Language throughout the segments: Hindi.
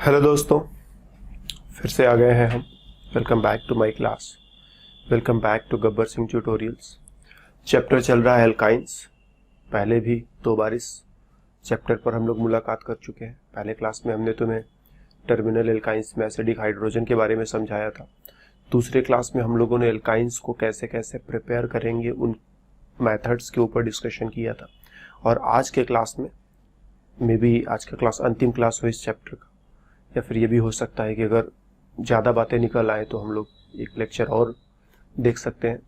हेलो दोस्तों, फिर से आ गए हैं हम। Welcome back to my class. Welcome back to Gabbar Singh tutorials. Chapter चल रहा है एल्काइंस। पहले भी 2 बार इस चैप्टर पर हम लोग मुलाकात कर चुके हैं। पहले क्लास में हमने तुम्हें टर्मिनल एल्काइंस में एसिडिक हाइड्रोजन के बारे में समझाया था। दूसरे क्लास में हम लोगों ने एल्काइंस को कैसे कैसे प्रिपेयर करेंगे उन मैथड्स के ऊपर डिस्कशन किया था। और आज के क्लास में मे बी आज का क्लास अंतिम क्लास हो इस चैप्टर का, या फिर ये भी हो सकता है कि अगर ज़्यादा बातें निकल आए तो हम लोग एक लेक्चर और देख सकते हैं।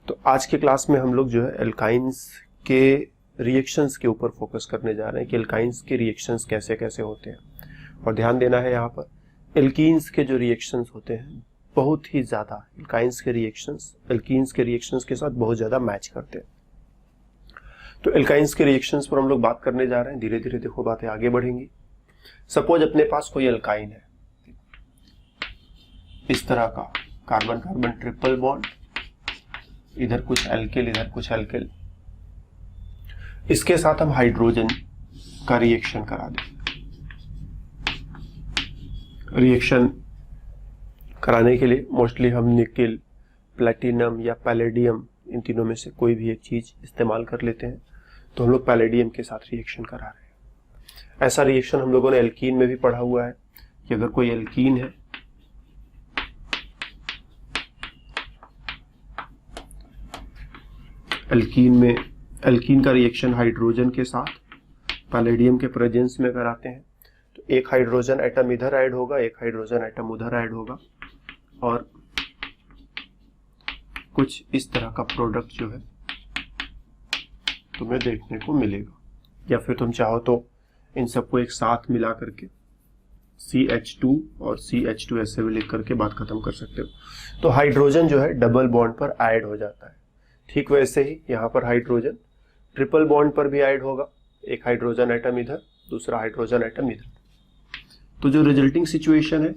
तो आज के क्लास में हम लोग जो है एल्काइंस के रिएक्शंस के ऊपर फोकस करने जा रहे हैं कि एल्काइंस के रिएक्शंस कैसे कैसे होते हैं। और ध्यान देना है यहाँ पर, एल्कीन्स के जो रिएक्शंस होते हैं बहुत ही ज़्यादा एल्काइंस के रिएक्शंस एल्कीन्स के रिएक्शंस के साथ बहुत ज़्यादा मैच करते हैं। तो एल्काइंस के रिएक्शंस पर हम लोग बात करने जा रहे हैं। धीरे धीरे देखो बातें आगे बढ़ेंगी। सपोज अपने पास कोई एल्काइन है, इस तरह का कार्बन कार्बन ट्रिपल बॉन्ड, इधर कुछ एल्किल इधर कुछ एल्किल, इसके साथ हम हाइड्रोजन का रिएक्शन करा दें। रिएक्शन कराने के लिए मोस्टली हम निकेल, प्लेटिनम या पैलेडियम, इन तीनों में से कोई भी एक चीज इस्तेमाल कर लेते हैं। तो हम लोग पैलेडियम के साथ रिएक्शन करा रहे हैं। ऐसा रिएक्शन हम लोगों ने एल्कीन में भी पढ़ा हुआ है कि अगर कोई एल्कीन है, एल्कीन का रिएक्शन हाइड्रोजन के साथ पैलेडियम के प्रेजेंस में कराते हैं तो एक हाइड्रोजन एटम इधर ऐड होगा, एक हाइड्रोजन एटम उधर ऐड होगा और कुछ इस तरह का प्रोडक्ट जो है तुम्हें देखने को मिलेगा। या फिर तुम चाहो तो इन सबको एक साथ मिला करके CH2 और CH2 ऐसे भी लिख करके बात खत्म कर सकते हो। तो हाइड्रोजन जो है डबल बॉन्ड पर ऐड हो जाता है। ठीक वैसे ही यहाँ पर हाइड्रोजन ट्रिपल बॉन्ड पर भी ऐड होगा, एक हाइड्रोजन एटम इधर, दूसरा हाइड्रोजन एटम इधर। तो जो रिजल्टिंग सिचुएशन है,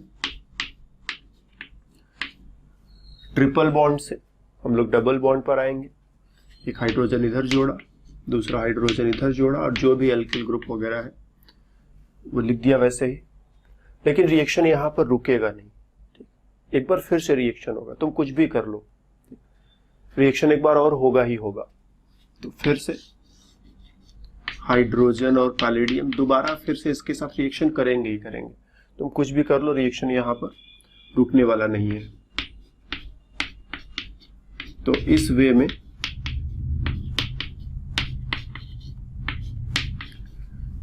ट्रिपल बॉन्ड से हम लोग डबल बॉन्ड पर आएंगे। एक हाइड्रोजन इधर जोड़ा, दूसरा हाइड्रोजन इधर जोड़ा और जो भी एल्किल ग्रुप वगैरह है वो लिख दिया वैसे ही। लेकिन रिएक्शन यहाँ पर रुकेगा नहीं। एक बार फिर से रिएक्शन होगा, तुम कुछ भी कर लो, रिएक्शन एक बार और होगा ही होगा। तो फिर से हाइड्रोजन और पैलेडियम दोबारा फिर से इसके साथ रिएक्शन करेंगे ही करेंगे। तुम कुछ भी कर लो, रिएक्शन यहाँ पर रुकने वाला नहीं है। तो इस वे में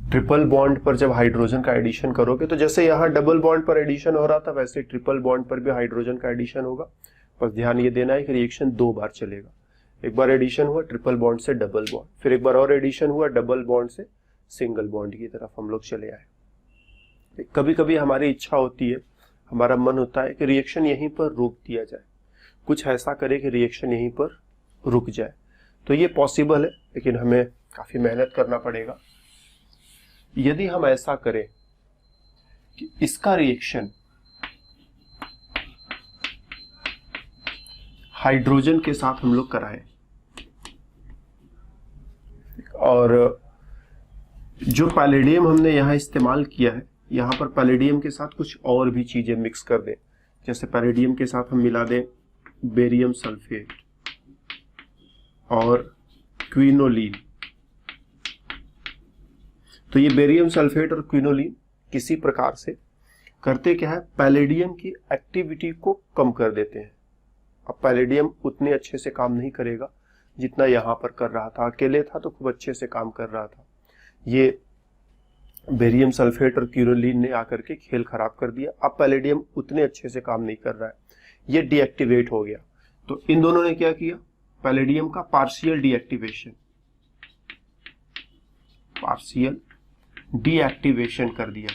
ट्रिपल बॉन्ड पर जब हाइड्रोजन का एडिशन करोगे तो जैसे यहाँ डबल बॉन्ड पर एडिशन हो रहा था वैसे ट्रिपल बॉन्ड पर भी हाइड्रोजन का एडिशन होगा। बस ध्यान ये देना है कि रिएक्शन 2 बार चलेगा। एक बार एडिशन हुआ ट्रिपल बॉन्ड से डबल बॉन्ड, फिर एक बार और एडिशन हुआ डबल बॉन्ड से सिंगल बॉन्ड की तरफ हम लोग चले आए। कभी कभी हमारी इच्छा होती है, हमारा मन होता है कि रिएक्शन यहीं पर रोक दिया जाए, कुछ ऐसा करे कि रिएक्शन यहीं पर रुक जाए। तो ये पॉसिबल है, लेकिन हमें काफी मेहनत करना पड़ेगा। यदि हम ऐसा करें कि इसका रिएक्शन हाइड्रोजन के साथ हम लोग कराएं और जो पैलेडियम हमने यहां इस्तेमाल किया है, यहां पर पैलेडियम के साथ कुछ और भी चीजें मिक्स कर दें। जैसे पैलेडियम के साथ हम मिला दें बेरियम सल्फेट और क्विनोलीन। तो ये बेरियम सल्फेट और क्विनोलीन किसी प्रकार से करते क्या है, पैलेडियम की एक्टिविटी को कम कर देते हैं। अब पैलेडियम उतने अच्छे से काम नहीं करेगा जितना यहाँ पर कर रहा था। अकेले था तो खूब अच्छे से काम कर रहा था, ये बेरियम सल्फेट और क्विनोलीन ने आकर के खेल खराब कर दिया। अब पैलेडियम उतने अच्छे से काम नहीं कर रहा है, ये डीएक्टिवेट हो गया। तो इन दोनों ने क्या किया, पैलेडियम का पार्शियल डीएक्टिवेशन, पार्शियल डीएक्टिवेशन कर दिया।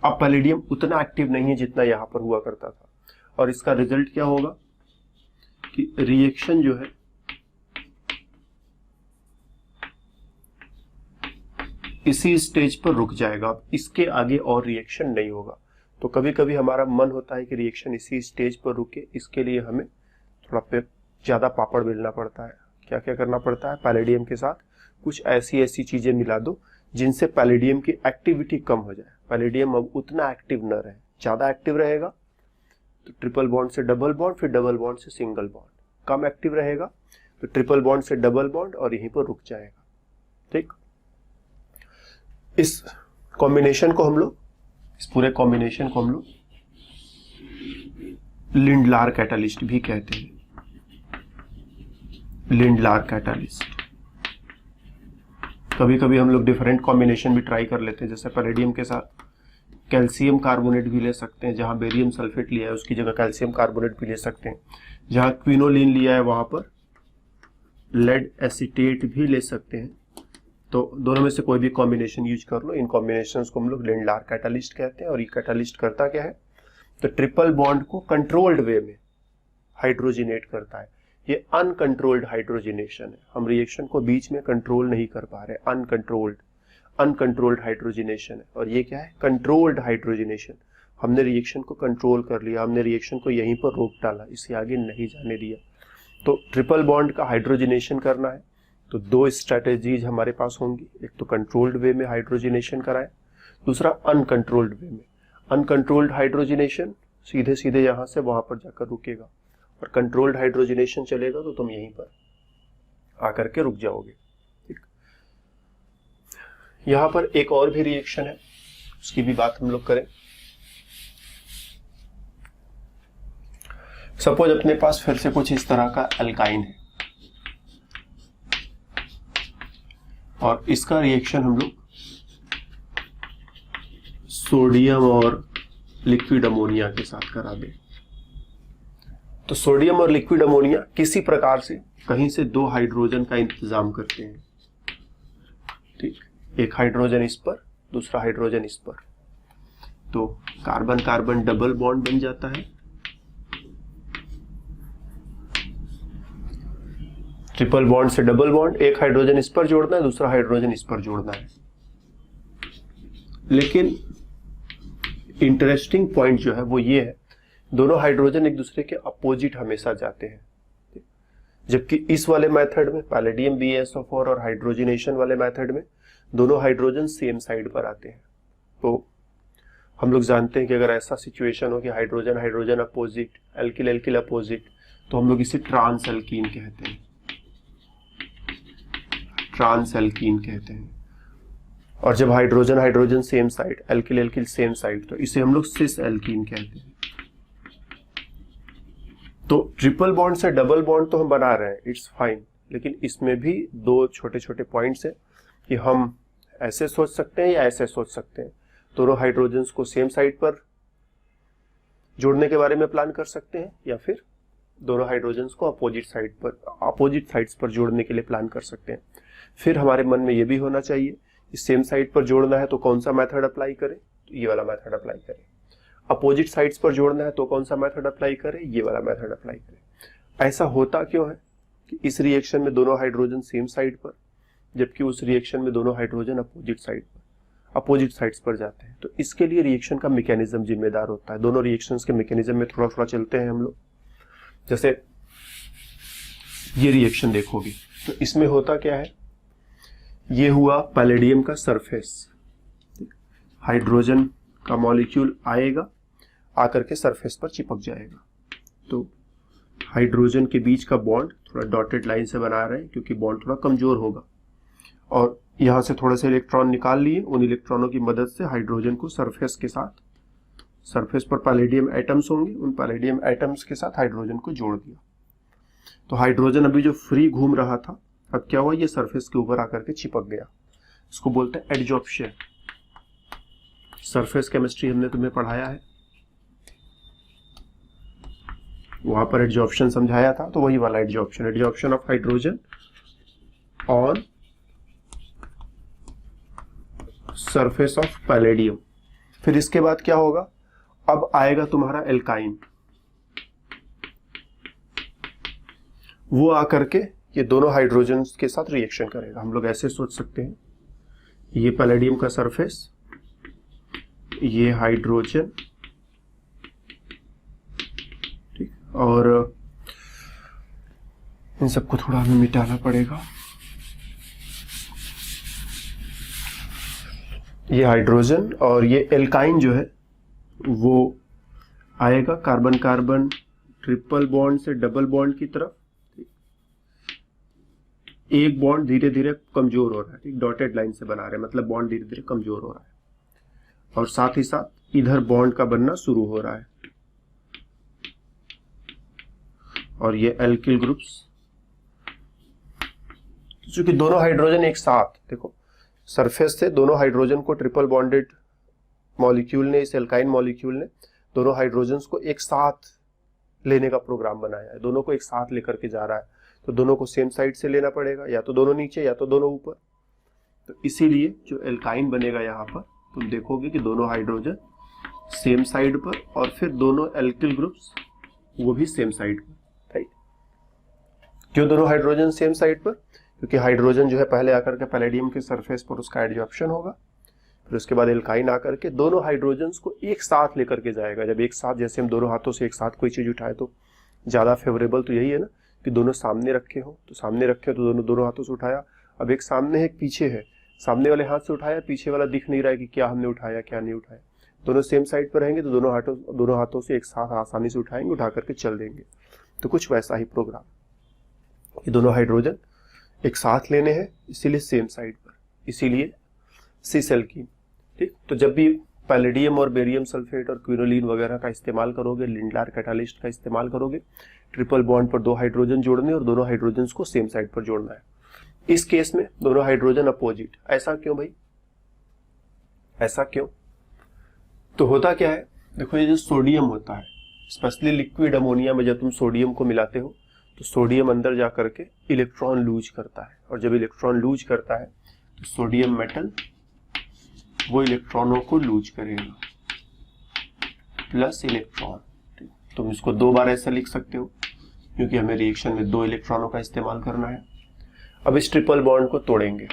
अब पैलेडियम उतना एक्टिव नहीं है जितना यहां पर हुआ करता था। और इसका रिजल्ट क्या होगा कि रिएक्शन जो है इसी स्टेज पर रुक जाएगा। अब इसके आगे और रिएक्शन नहीं होगा। तो कभी कभी हमारा मन होता है कि रिएक्शन इसी स्टेज पर रुके, इसके लिए हमें थोड़ा पे ज्यादा पापड़ बेलना पड़ता है। क्या क्या करना पड़ता है, पैलेडियम के साथ कुछ ऐसी चीजें मिला दो जिनसे पैलेडियम की एक्टिविटी कम हो जाए। पैलेडियम अब उतना एक्टिव न रहे, ज्यादा एक्टिव रहेगा तो ट्रिपल बॉन्ड से डबल बॉन्ड, फिर डबल बॉन्ड से सिंगल बॉन्ड, कम एक्टिव रहेगा तो ट्रिपल बॉन्ड से डबल बॉन्ड और यहीं पर रुक जाएगा। ठीक, इस कॉम्बिनेशन को हम लोग, इस पूरे कॉम्बिनेशन को हम लोग लिंडलार कैटालिस्ट भी कहते हैं। Lindlar catalyst. कभी कभी हम लोग डिफरेंट कॉम्बिनेशन भी ट्राई कर लेते हैं, जैसे पैलेडियम के साथ कैल्शियम कार्बोनेट भी ले सकते हैं, जहां बेरियम सल्फेट लिया है उसकी जगह कैल्शियम कार्बोनेट भी ले सकते हैं, जहां क्विनोलिन लिया है वहां पर लेड एसीटेट भी ले सकते हैं। तो दोनों में से कोई भी कॉम्बिनेशन यूज कर लो। इन कॉम्बिनेशंस को हम लोग लिंडलार कैटालिस्ट कहते हैं। और ये कैटालिस्ट करता क्या है, तो ट्रिपल बॉन्ड को कंट्रोल्ड वे में हाइड्रोजिनेट करता है। ये अनकंट्रोल्ड हाइड्रोजिनेशन है, हम रिएक्शन को बीच में कंट्रोल नहीं कर पा रहे, अनकंट्रोल्ड हाइड्रोजिनेशन है। और ये क्या है, कंट्रोल्ड हाइड्रोजिनेशन। हमने रिएक्शन को कंट्रोल कर लिया, हमने रिएक्शन को यहीं पर रोक डाला, इससे आगे नहीं जाने दिया। तो ट्रिपल बॉन्ड का हाइड्रोजिनेशन करना है तो दो स्ट्रेटेजीज हमारे पास होंगी, एक तो कंट्रोल्ड वे में हाइड्रोजिनेशन कराए, दूसरा अनकंट्रोल्ड वे में। अनकंट्रोल्ड हाइड्रोजिनेशन सीधे सीधे यहां से वहां पर जाकर रुकेगा, और कंट्रोल्ड हाइड्रोजिनेशन चलेगा तो तुम यहीं पर आकर के रुक जाओगे। ठीक, यहां पर एक और भी रिएक्शन है, उसकी भी बात हम लोग करें। सपोज अपने पास फिर से कुछ इस तरह का एल्काइन है और इसका रिएक्शन हम लोग सोडियम और लिक्विड अमोनिया के साथ करा दें। तो सोडियम और लिक्विड अमोनिया किसी प्रकार से कहीं से दो हाइड्रोजन का इंतजाम करते हैं। ठीक, एक हाइड्रोजन इस पर, दूसरा हाइड्रोजन इस पर, तो कार्बन कार्बन डबल बॉन्ड बन जाता है। ट्रिपल बॉन्ड से डबल बॉन्ड, एक हाइड्रोजन इस पर जोड़ना है, दूसरा हाइड्रोजन इस पर जोड़ना है। लेकिन इंटरेस्टिंग पॉइंट जो है वो ये है, दोनों हाइड्रोजन एक दूसरे के अपोजिट हमेशा जाते हैं। जबकि इस वाले मेथड में पैलेडियम BaSO4 और हाइड्रोजनेशन वाले मेथड में दोनों हाइड्रोजन सेम साइड पर आते हैं। तो हम लोग जानते हैं कि अगर ऐसा सिचुएशन हो कि hydrogen hydrogen opposite, alkyl alkyl opposite, तो हम लोग इसे ट्रांस एल्कीन कहते हैं, ट्रांस एल्कीन कहते हैं। और जब hydrogen hydrogen same side, alkyl alkyl same side, तो इसे हम लोग सिस एल्कीन कहते हैं। तो ट्रिपल बॉन्ड से डबल बॉन्ड तो हम बना रहे हैं, इट्स फाइन, लेकिन इसमें भी दो छोटे छोटे पॉइंट्स हैं कि हम ऐसे सोच सकते हैं या ऐसे सोच सकते हैं। दोनों हाइड्रोजन्स को सेम साइड पर जोड़ने के बारे में प्लान कर सकते हैं, या फिर दोनों हाइड्रोजन्स को अपोजिट साइड्स पर जोड़ने के लिए प्लान कर सकते हैं। फिर हमारे मन में ये भी होना चाहिए कि सेम साइड पर जोड़ना है तो कौन सा मेथड अप्लाई करें, तो ये वाला मेथड अप्लाई करें। अपोजिट साइड्स पर जोड़ना है तो कौन सा मेथड अप्लाई करें, ये वाला मेथड अप्लाई करें। ऐसा होता क्यों है कि इस रिएक्शन में दोनों हाइड्रोजन सेम साइड पर, जबकि उस रिएक्शन में दोनों हाइड्रोजन अपोजिट साइड्स पर जाते हैं। तो इसके लिए रिएक्शन का मैकेनिज्म जिम्मेदार होता है। दोनों रिएक्शंस के मैकेनिज्म में थोड़ा थोड़ा चलते हैं हम लोग। जैसे ये रिएक्शन देखोगे तो इसमें होता क्या है, ये हुआ पैलेडियम का सरफेस, हाइड्रोजन का मॉलिक्यूल आएगा, आकर के सरफेस पर चिपक जाएगा। तो हाइड्रोजन के बीच का बॉन्ड थोड़ा डॉटेड लाइन से बना रहे हैं क्योंकि बॉन्ड थोड़ा कमजोर होगा, और यहां से थोड़े से इलेक्ट्रॉन निकाल लिए। उन इलेक्ट्रॉनों की मदद से हाइड्रोजन को सरफेस के साथ, सरफेस पर पैलेडियम एटम्स होंगे, उन पैलेडियम एटम्स के साथ हाइड्रोजन को जोड़ दिया। तो हाइड्रोजन अभी जो फ्री घूम रहा था, अब क्या हुआ, ये सरफेस के ऊपर आकर के चिपक गया। इसको बोलते हैं एडजॉर्प्शन। सरफेस केमिस्ट्री हमने तुम्हें पढ़ाया है, वहां पर एडजॉर्प्शन समझाया था, तो वही वाला adsorption of hydrogen on surface of palladium. फिर इसके बाद क्या होगा, अब आएगा तुम्हारा एल्काइन, वो आकर के ये दोनों हाइड्रोजन के साथ रिएक्शन करेगा। हम लोग ऐसे सोच सकते हैं, ये पैलेडियम का सरफेस, ये हाइड्रोजन, ठीक, और इन सबको थोड़ा हमें मिटाना पड़ेगा। ये हाइड्रोजन और ये एल्काइन जो है वो आएगा कार्बन कार्बन ट्रिपल बॉन्ड से डबल बॉन्ड की तरफ। एक बॉन्ड धीरे धीरे कमजोर हो रहा है, ठीक, डॉटेड लाइन से बना रहे हैं, मतलब बॉन्ड धीरे धीरे कमजोर हो रहा है, और साथ ही साथ इधर बॉन्ड का बनना शुरू हो रहा है। और ये एल्किल ग्रुप्स, क्योंकि दोनों हाइड्रोजन एक साथ, देखो सरफेस से दोनों हाइड्रोजन को ट्रिपल बॉन्डेड मॉलिक्यूल ने, इस एल्काइन मॉलिक्यूल ने दोनों हाइड्रोजन्स को एक साथ लेने का प्रोग्राम बनाया है, दोनों को एक साथ लेकर के जा रहा है, तो दोनों को सेम साइड से लेना पड़ेगा, या तो दोनों नीचे या तो दोनों ऊपर। तो इसीलिए जो एल्काइन बनेगा यहाँ पर तुम देखोगे कि दोनों हाइड्रोजन सेम साइड पर और फिर दोनों एल्किल ग्रुप्स वो भी सेम साइड पर, राइट। क्यों दोनों हाइड्रोजन सेम साइड पर? क्योंकि हाइड्रोजन जो है पहले आकर के पैलेडियम के सरफेस पर उसका एडजॉर्प्शन होगा, फिर उसके बाद एल्काइन आकर के दोनों हाइड्रोजन्स को एक साथ लेकर के जाएगा। जब एक साथ, जैसे हम दोनों हाथों से एक साथ कोई चीज उठाए तो ज्यादा फेवरेबल तो यही है ना कि दोनों सामने रखे हो, तो सामने रखे हो तो दोनों हाथों से उठाया। अब एक सामने है एक पीछे है, सामने वाले हाथ से उठाया, पीछे वाला दिख नहीं रहा है कि क्या हमने उठाया क्या नहीं उठाया। दोनों सेम साइड पर रहेंगे तो दोनों हाथों से एक साथ आसानी से उठाएंगे, उठा करके चल देंगे। तो कुछ वैसा ही प्रोग्राम, ये दोनों हाइड्रोजन एक साथ लेने हैं, इसीलिए सेम साइड पर, इसीलिए सिस एल्कीन, ठीक। तो जब भी पैलेडियम और बेरियम सल्फेट और क्विनोलिन वगैरह का इस्तेमाल करोगे, लिंडलार कैटालिस्ट का इस्तेमाल करोगे, ट्रिपल बॉन्ड पर दो हाइड्रोजन जोड़ने और दोनों हाइड्रोजन को सेम साइड पर जोड़ना है। इस केस में दोनों हाइड्रोजन अपोजिट। ऐसा क्यों भाई, ऐसा क्यों? तो होता क्या है, देखो ये जो सोडियम होता है, स्पेशली लिक्विड अमोनिया में जब तुम सोडियम को मिलाते हो तो सोडियम अंदर जा करके इलेक्ट्रॉन लूज करता है, और जब इलेक्ट्रॉन लूज करता है तो सोडियम मेटल वो इलेक्ट्रॉनों को लूज करेगा, प्लस इलेक्ट्रॉन। तुम इसको दो बार ऐसा लिख सकते हो क्योंकि हमें रिएक्शन में दो इलेक्ट्रॉनों का इस्तेमाल करना है। अब इस ट्रिपल बॉन्ड को तोड़ेंगे,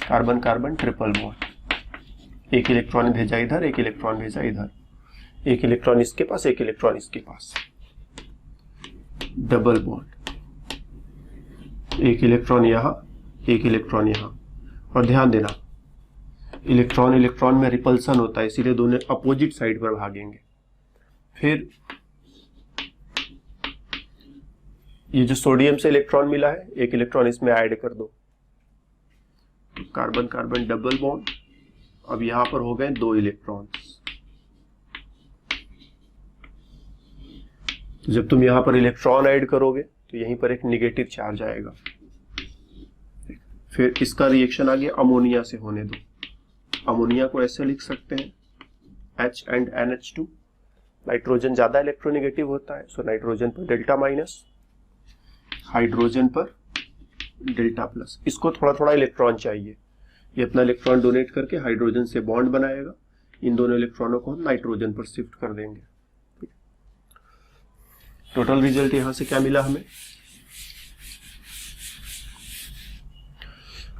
कार्बन कार्बन ट्रिपल बॉन्ड, एक इलेक्ट्रॉन भेजा इधर, एक इलेक्ट्रॉन भेजा इधर, एक इलेक्ट्रॉन इसके पास, एक इलेक्ट्रॉन इसके पास, डबल बॉन्ड, एक इलेक्ट्रॉन यहां, एक इलेक्ट्रॉन यहां। और ध्यान देना इलेक्ट्रॉन इलेक्ट्रॉन में रिपल्सन होता है, इसीलिए दोनों अपोजिट साइड पर भागेंगे। फिर ये जो सोडियम से इलेक्ट्रॉन मिला है, एक इलेक्ट्रॉन इसमें ऐड कर दो, कार्बन कार्बन डबल बॉन्ड। अब यहां पर हो गए दो इलेक्ट्रॉन्स। तो जब तुम यहां पर इलेक्ट्रॉन ऐड करोगे तो यहीं पर एक निगेटिव चार्ज आएगा। फिर इसका रिएक्शन आगे अमोनिया से होने दो। अमोनिया को ऐसे लिख सकते हैं H and NH2। नाइट्रोजन ज्यादा इलेक्ट्रोनेगेटिव होता है, सो नाइट्रोजन पर डेल्टा माइनस, हाइड्रोजन पर डेल्टा प्लस। इसको थोड़ा थोड़ा इलेक्ट्रॉन चाहिए, ये अपना इलेक्ट्रॉन डोनेट करके हाइड्रोजन से बॉन्ड बनाएगा, इन दोनों इलेक्ट्रॉनों को हम नाइट्रोजन पर शिफ्ट कर देंगे। टोटल रिजल्ट यहां से क्या मिला हमें,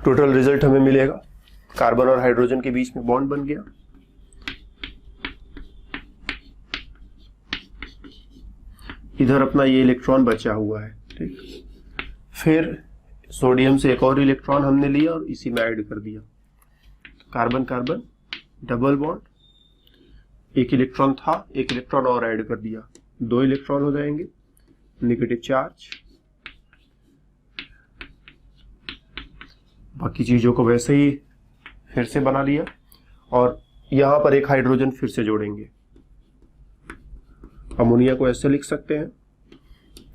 टोटल रिजल्ट हमें मिलेगा कार्बन और हाइड्रोजन के बीच में बॉन्ड बन गया, इधर अपना ये इलेक्ट्रॉन बचा हुआ है, ठीक। फिर सोडियम से एक और इलेक्ट्रॉन हमने लिया और इसी में ऐड कर दिया, कार्बन कार्बन डबल बॉन्ड, एक इलेक्ट्रॉन था, एक इलेक्ट्रॉन और ऐड कर दिया, दो इलेक्ट्रॉन हो जाएंगे, नेगेटिव चार्ज। बाकी चीजों को वैसे ही फिर से बना लिया, और यहां पर एक हाइड्रोजन फिर से जोड़ेंगे। अमोनिया को ऐसे लिख सकते हैं,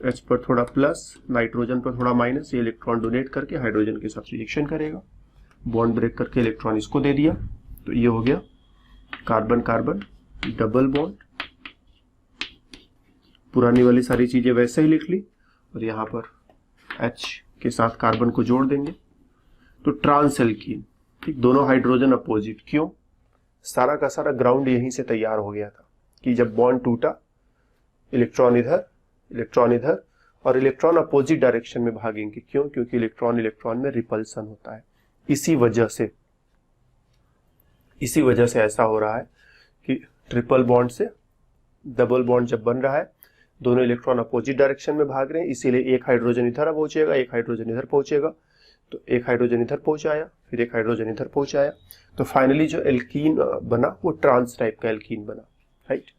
H पर थोड़ा प्लस, नाइट्रोजन पर थोड़ा माइनस, ये इलेक्ट्रॉन डोनेट करके हाइड्रोजन के साथ रिएक्शन करेगा, बॉन्ड ब्रेक करके इलेक्ट्रॉन इसको दे दिया, तो ये हो गया कार्बन कार्बन डबल बॉन्ड। पुरानी वाली सारी चीजें वैसे ही लिख ली, और यहां पर H के साथ कार्बन को जोड़ देंगे, तो ट्रांस एल्कीन, ठीक। दोनों हाइड्रोजन अपोजिट, क्यों? सारा का सारा ग्राउंड यहीं से तैयार हो गया था कि जब बॉन्ड टूटा, इलेक्ट्रॉन इधर और इलेक्ट्रॉन अपोजिट डायरेक्शन में भागेंगे। क्यों? क्योंकि इलेक्ट्रॉन इलेक्ट्रॉन में रिपल्सन होता है। इसी वजह से ऐसा हो रहा है कि ट्रिपल बॉन्ड से डबल बॉन्ड जब बन रहा है, दोनों इलेक्ट्रॉन अपोजिट डायरेक्शन में भाग रहे हैं, इसीलिए एक हाइड्रोजन इधर पहुंचेगा, एक हाइड्रोजन इधर पहुंचेगा। तो एक हाइड्रोजन इधर पहुंच आया, फिर एक हाइड्रोजन इधर पहुंच आया, तो फाइनली जो एल्कीन बना वो ट्रांस टाइप का एल्कीन बना, राइट।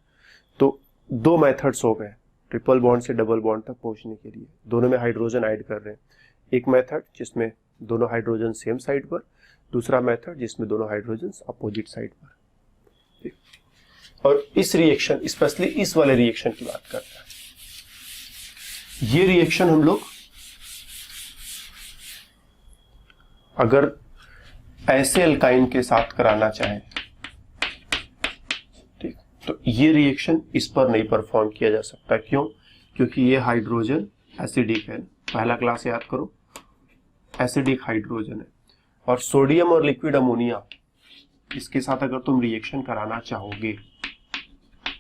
तो दो मेथड्स हो गए ट्रिपल बॉन्ड से डबल बॉन्ड तक पहुंचने के लिए, दोनों में हाइड्रोजन ऐड कर रहे हैं। एक मेथड जिसमें दोनों हाइड्रोजन सेम साइड पर, दूसरा मेथड जिसमें दोनों हाइड्रोजन अपोजिट साइड पर। और इस रिएक्शन, स्पेशली इस वाले रिएक्शन की बात करते हैं। ये रिएक्शन हम लोग अगर ऐसे एल्काइन के साथ कराना चाहें, ठीक, तो ये रिएक्शन इस पर नहीं परफॉर्म किया जा सकता। क्यों? क्योंकि ये हाइड्रोजन एसिडिक है। पहला क्लास याद करो, एसिडिक हाइड्रोजन है। और सोडियम और लिक्विड अमोनिया, इसके साथ अगर तुम रिएक्शन कराना चाहोगे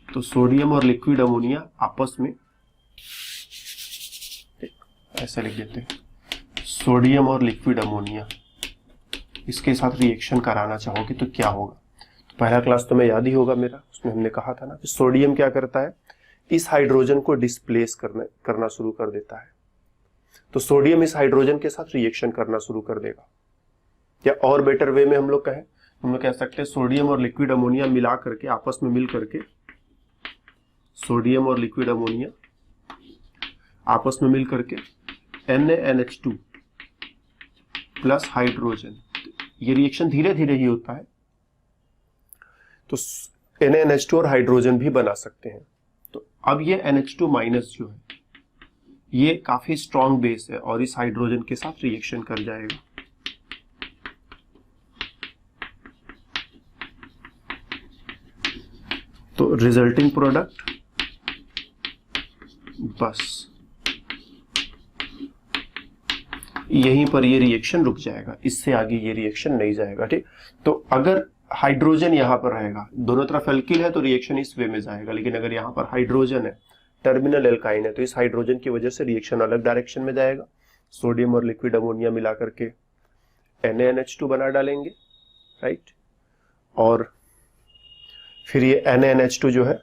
तो सोडियम और लिक्विड अमोनिया आपस में, ऐसे लिख देते हैं, सोडियम और लिक्विड अमोनिया इसके साथ रिएक्शन कराना चाहोगे तो क्या होगा। तो पहला क्लास तुम्हें याद ही होगा मेरा, उसमें हमने कहा था ना कि सोडियम क्या करता है, इस हाइड्रोजन को डिस्प्लेस करना शुरू कर देता है। तो सोडियम इस हाइड्रोजन के साथ रिएक्शन करना शुरू कर देगा। या और बेटर वे में हम लोग कह सकते हैं सोडियम और लिक्विड अमोनिया मिला करके, आपस में मिल करके, सोडियम और लिक्विड अमोनिया आपस में मिल करके NaNH2 प्लस हाइड्रोजन, ये रिएक्शन धीरे धीरे ही होता है, तो NaNH2 और हाइड्रोजन भी बना सकते हैं। तो अब ये NH2 माइनस जो है ये काफी स्ट्रॉन्ग बेस है और इस हाइड्रोजन के साथ रिएक्शन कर जाएगा। तो रिजल्टिंग प्रोडक्ट बस यहीं पर ये रिएक्शन रुक जाएगा, इससे आगे ये रिएक्शन नहीं जाएगा, ठीक। तो अगर हाइड्रोजन यहां पर रहेगा, दोनों तरफ एल्किल है तो रिएक्शन इस वे में जाएगा, लेकिन अगर यहां पर हाइड्रोजन है, टर्मिनल एल्काइन है, तो इस हाइड्रोजन की वजह से रिएक्शन अलग डायरेक्शन में जाएगा। सोडियम और लिक्विड अमोनिया मिला करके NaNH2 बना डालेंगे, राइट। और फिर ये NaNH2 जो है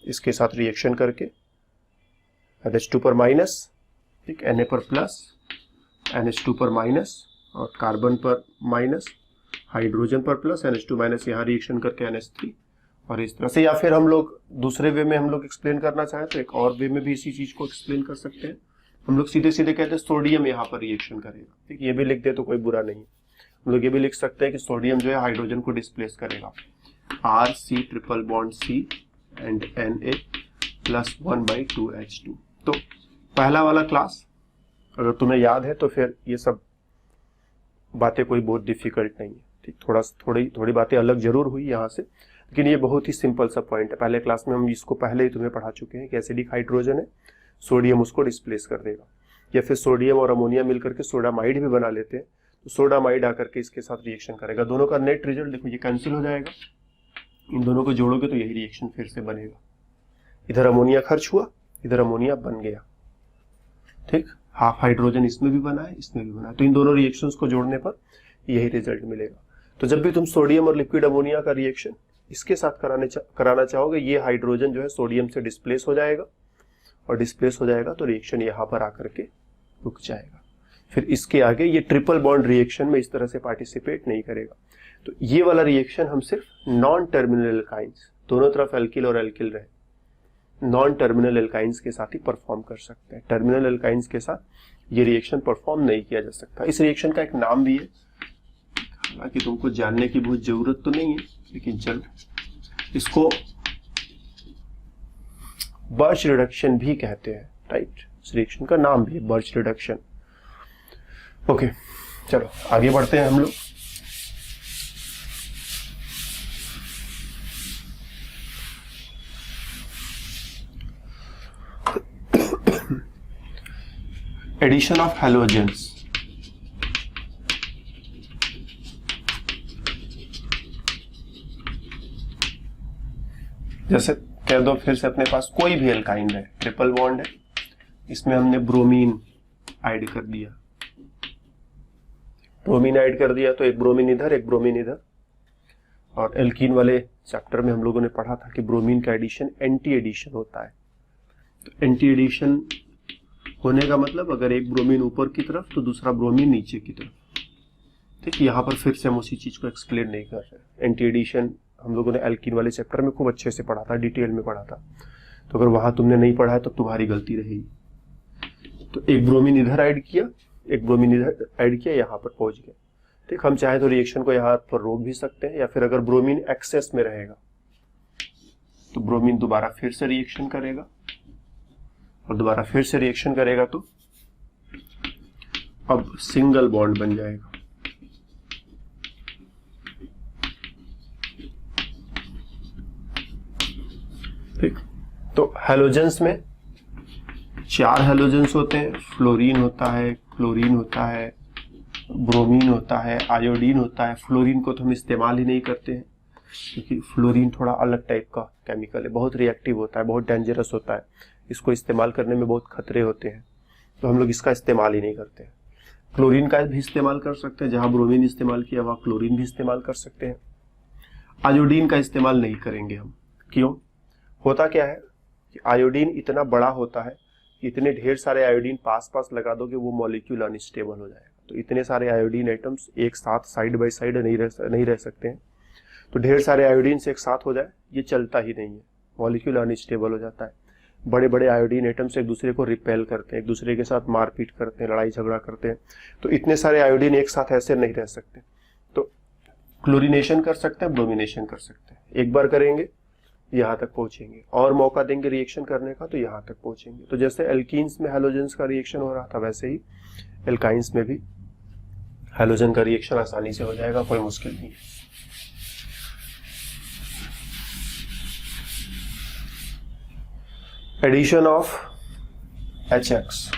इसके साथ रिएक्शन करके NH2 पर माइनस, ठीक, Na पर प्लस, NH2 पर माइनस और कार्बन पर माइनस, हाइड्रोजन पर प्लस, NH2 माइनस, यहाँ रिएक्शन करके NH3 और इस तरह से। या फिर हम लोग दूसरे वे में हम लोग एक्सप्लेन करना चाहें तो एक और वे में भी इसी चीज को एक्सप्लेन कर सकते हैं। हम लोग सीधे सीधे कहते हैं सोडियम यहाँ पर रिएक्शन करेगा, ठीक, ये भी लिख दे तो कोई बुरा नहीं। हम लोग ये भी लिख सकते हैं कि सोडियम जो है हाइड्रोजन को डिस्प्लेस करेगा, RC triple bond C and Na plus 1/2H2। तो पहला वाला क्लास अगर तुम्हें याद है तो फिर ये सब बातें कोई बहुत डिफिकल्ट नहीं है, ठीक। थोड़ी बातें अलग जरूर हुई यहाँ से, लेकिन ये बहुत ही सिंपल सा पॉइंट है। पहले क्लास में हम इसको पहले ही तुम्हें पढ़ा चुके हैं कि एसिडिक हाइड्रोजन है, सोडियम उसको डिस्प्लेस कर देगा। या फिर सोडियम और अमोनिया मिलकर के सोडामाइड भी बना लेते हैं, तो सोडामाइड आकर के इसके साथ रिएक्शन करेगा। दोनों का नेट रिजल्ट देखो, ये कैंसिल हो जाएगा, इन दोनों को जोड़ोगे तो यही रिएक्शन फिर से बनेगा। इधर अमोनिया खर्च हुआ, इधर अमोनिया बन गया, ठीक। हाफ हाइड्रोजन इसमें भी बना है, इसमें भी बना है, तो इन दोनों रिएक्शंस को जोड़ने पर यही रिजल्ट मिलेगा। तो जब भी तुम सोडियम और लिक्विड अमोनिया का रिएक्शन इसके साथ कराना चाहोगे, ये हाइड्रोजन जो है सोडियम से डिस्प्लेस हो जाएगा, और डिस्प्लेस हो जाएगा तो रिएक्शन यहाँ पर आकर के रुक जाएगा। फिर इसके आगे ये ट्रिपल बॉन्ड रिएक्शन में इस तरह से पार्टिसिपेट नहीं करेगा। तो ये वाला रिएक्शन हम सिर्फ नॉन टर्मिनल एल्काइंस, दोनों तरफ एल्किल और एल्किल रहे, नॉन टर्मिनल एल्काइंस के साथ ही परफॉर्म कर सकते हैं। टर्मिनल एल्काइंस के साथ ये रिएक्शन परफॉर्म नहीं किया जा सकता। इस रिएक्शन का एक नाम भी है, हालांकि तुमको जानने की बहुत जरूरत तो नहीं है, लेकिन चल, इसको बर्च रिडक्शन भी कहते हैं, राइट। इस रिएक्शन का नाम भी है बर्च रिडक्शन। ओके, चलो आगे बढ़ते हैं हम लोग। Addition of halogens. जैसे कह दो फिर से अपने पास कोई भी एल्काइन है, ट्रिपल बॉन्ड है, इसमें हमने ब्रोमीन ऐड कर दिया, तो एक ब्रोमीन इधर, एक ब्रोमीन इधर। और एल्कीन वाले चैप्टर में हम लोगों ने पढ़ा था कि ब्रोमीन का एडिशन एंटी एडिशन होता है। तो एंटी एडिशन होने का मतलब अगर एक ब्रोमीन ऊपर की तरफ तो दूसरा ब्रोमीन नीचे की तरफ, ठीक, यहाँ पर फिर से हम उसी चीज को एक्सप्लेन नहीं कर रहे। एंटी एडिशन हम लोगों ने एल्कीन वाले चैप्टर में खूब अच्छे से पढ़ा था, डिटेल में पढ़ा था, तो अगर वहां तुमने नहीं पढ़ा है तो तुम्हारी गलती रहेगी। तो एक ब्रोमीन इधर ऐड किया, एक ब्रोमीन इधर ऐड किया, यहाँ पर पहुंच गया। ठीक, हम चाहे तो रिएक्शन को यहाँ पर रोक भी सकते हैं, या फिर अगर ब्रोमीन एक्सेस में रहेगा तो ब्रोमीन दोबारा फिर से रिएक्शन करेगा, और दोबारा फिर से रिएक्शन करेगा तो अब सिंगल बॉन्ड बन जाएगा। ठीक, तो हैलोजेंस में 4 हैलोजेंस होते हैं, फ्लोरीन होता है, क्लोरीन होता है, ब्रोमीन होता है, आयोडीन होता है। फ्लोरीन को तो हम इस्तेमाल ही नहीं करते हैं क्योंकि फ्लोरीन थोड़ा अलग टाइप का केमिकल है, बहुत रिएक्टिव होता है, बहुत डेंजरस होता है, इसको इस्तेमाल करने में बहुत खतरे होते हैं, तो हम लोग इसका इस्तेमाल ही नहीं करते हैं। क्लोरीन का भी इस्तेमाल कर सकते हैं, जहां ब्रोमीन इस्तेमाल किया वहां क्लोरीन भी इस्तेमाल कर सकते हैं। आयोडीन का इस्तेमाल नहीं करेंगे हम। क्यों? होता क्या है कि आयोडीन इतना बड़ा होता है कि इतने ढेर सारे आयोडीन पास पास लगा दोगे वो मॉलिक्यूल अनस्टेबल हो जाएगा। तो इतने सारे आयोडीन एटम्स एक साथ साइड बाय साइड नहीं रह सकते हैं, तो ढेर सारे आयोडीन से एक साथ हो जाए ये चलता ही नहीं है, मॉलिक्यूल अनस्टेबल हो जाता है। बड़े बड़े आयोडीन एटम्स एक दूसरे को रिपेल करते हैं, एक दूसरे के साथ मारपीट करते हैं, लड़ाई झगड़ा करते हैं, तो इतने सारे आयोडीन एक साथ ऐसे नहीं रह सकते। तो क्लोरीनेशन कर सकते हैं, ब्रोमिनेशन कर सकते हैं। एक बार करेंगे यहाँ तक पहुंचेंगे, और मौका देंगे रिएक्शन करने का तो यहाँ तक पहुंचेंगे। तो जैसे एल्कीन्स में हैलोजेंस का रिएक्शन हो रहा था वैसे ही एल्काइंस में भी हैलोजन का रिएक्शन आसानी से हो जाएगा, कोई मुश्किल नहीं है। एडिशन ऑफ HX,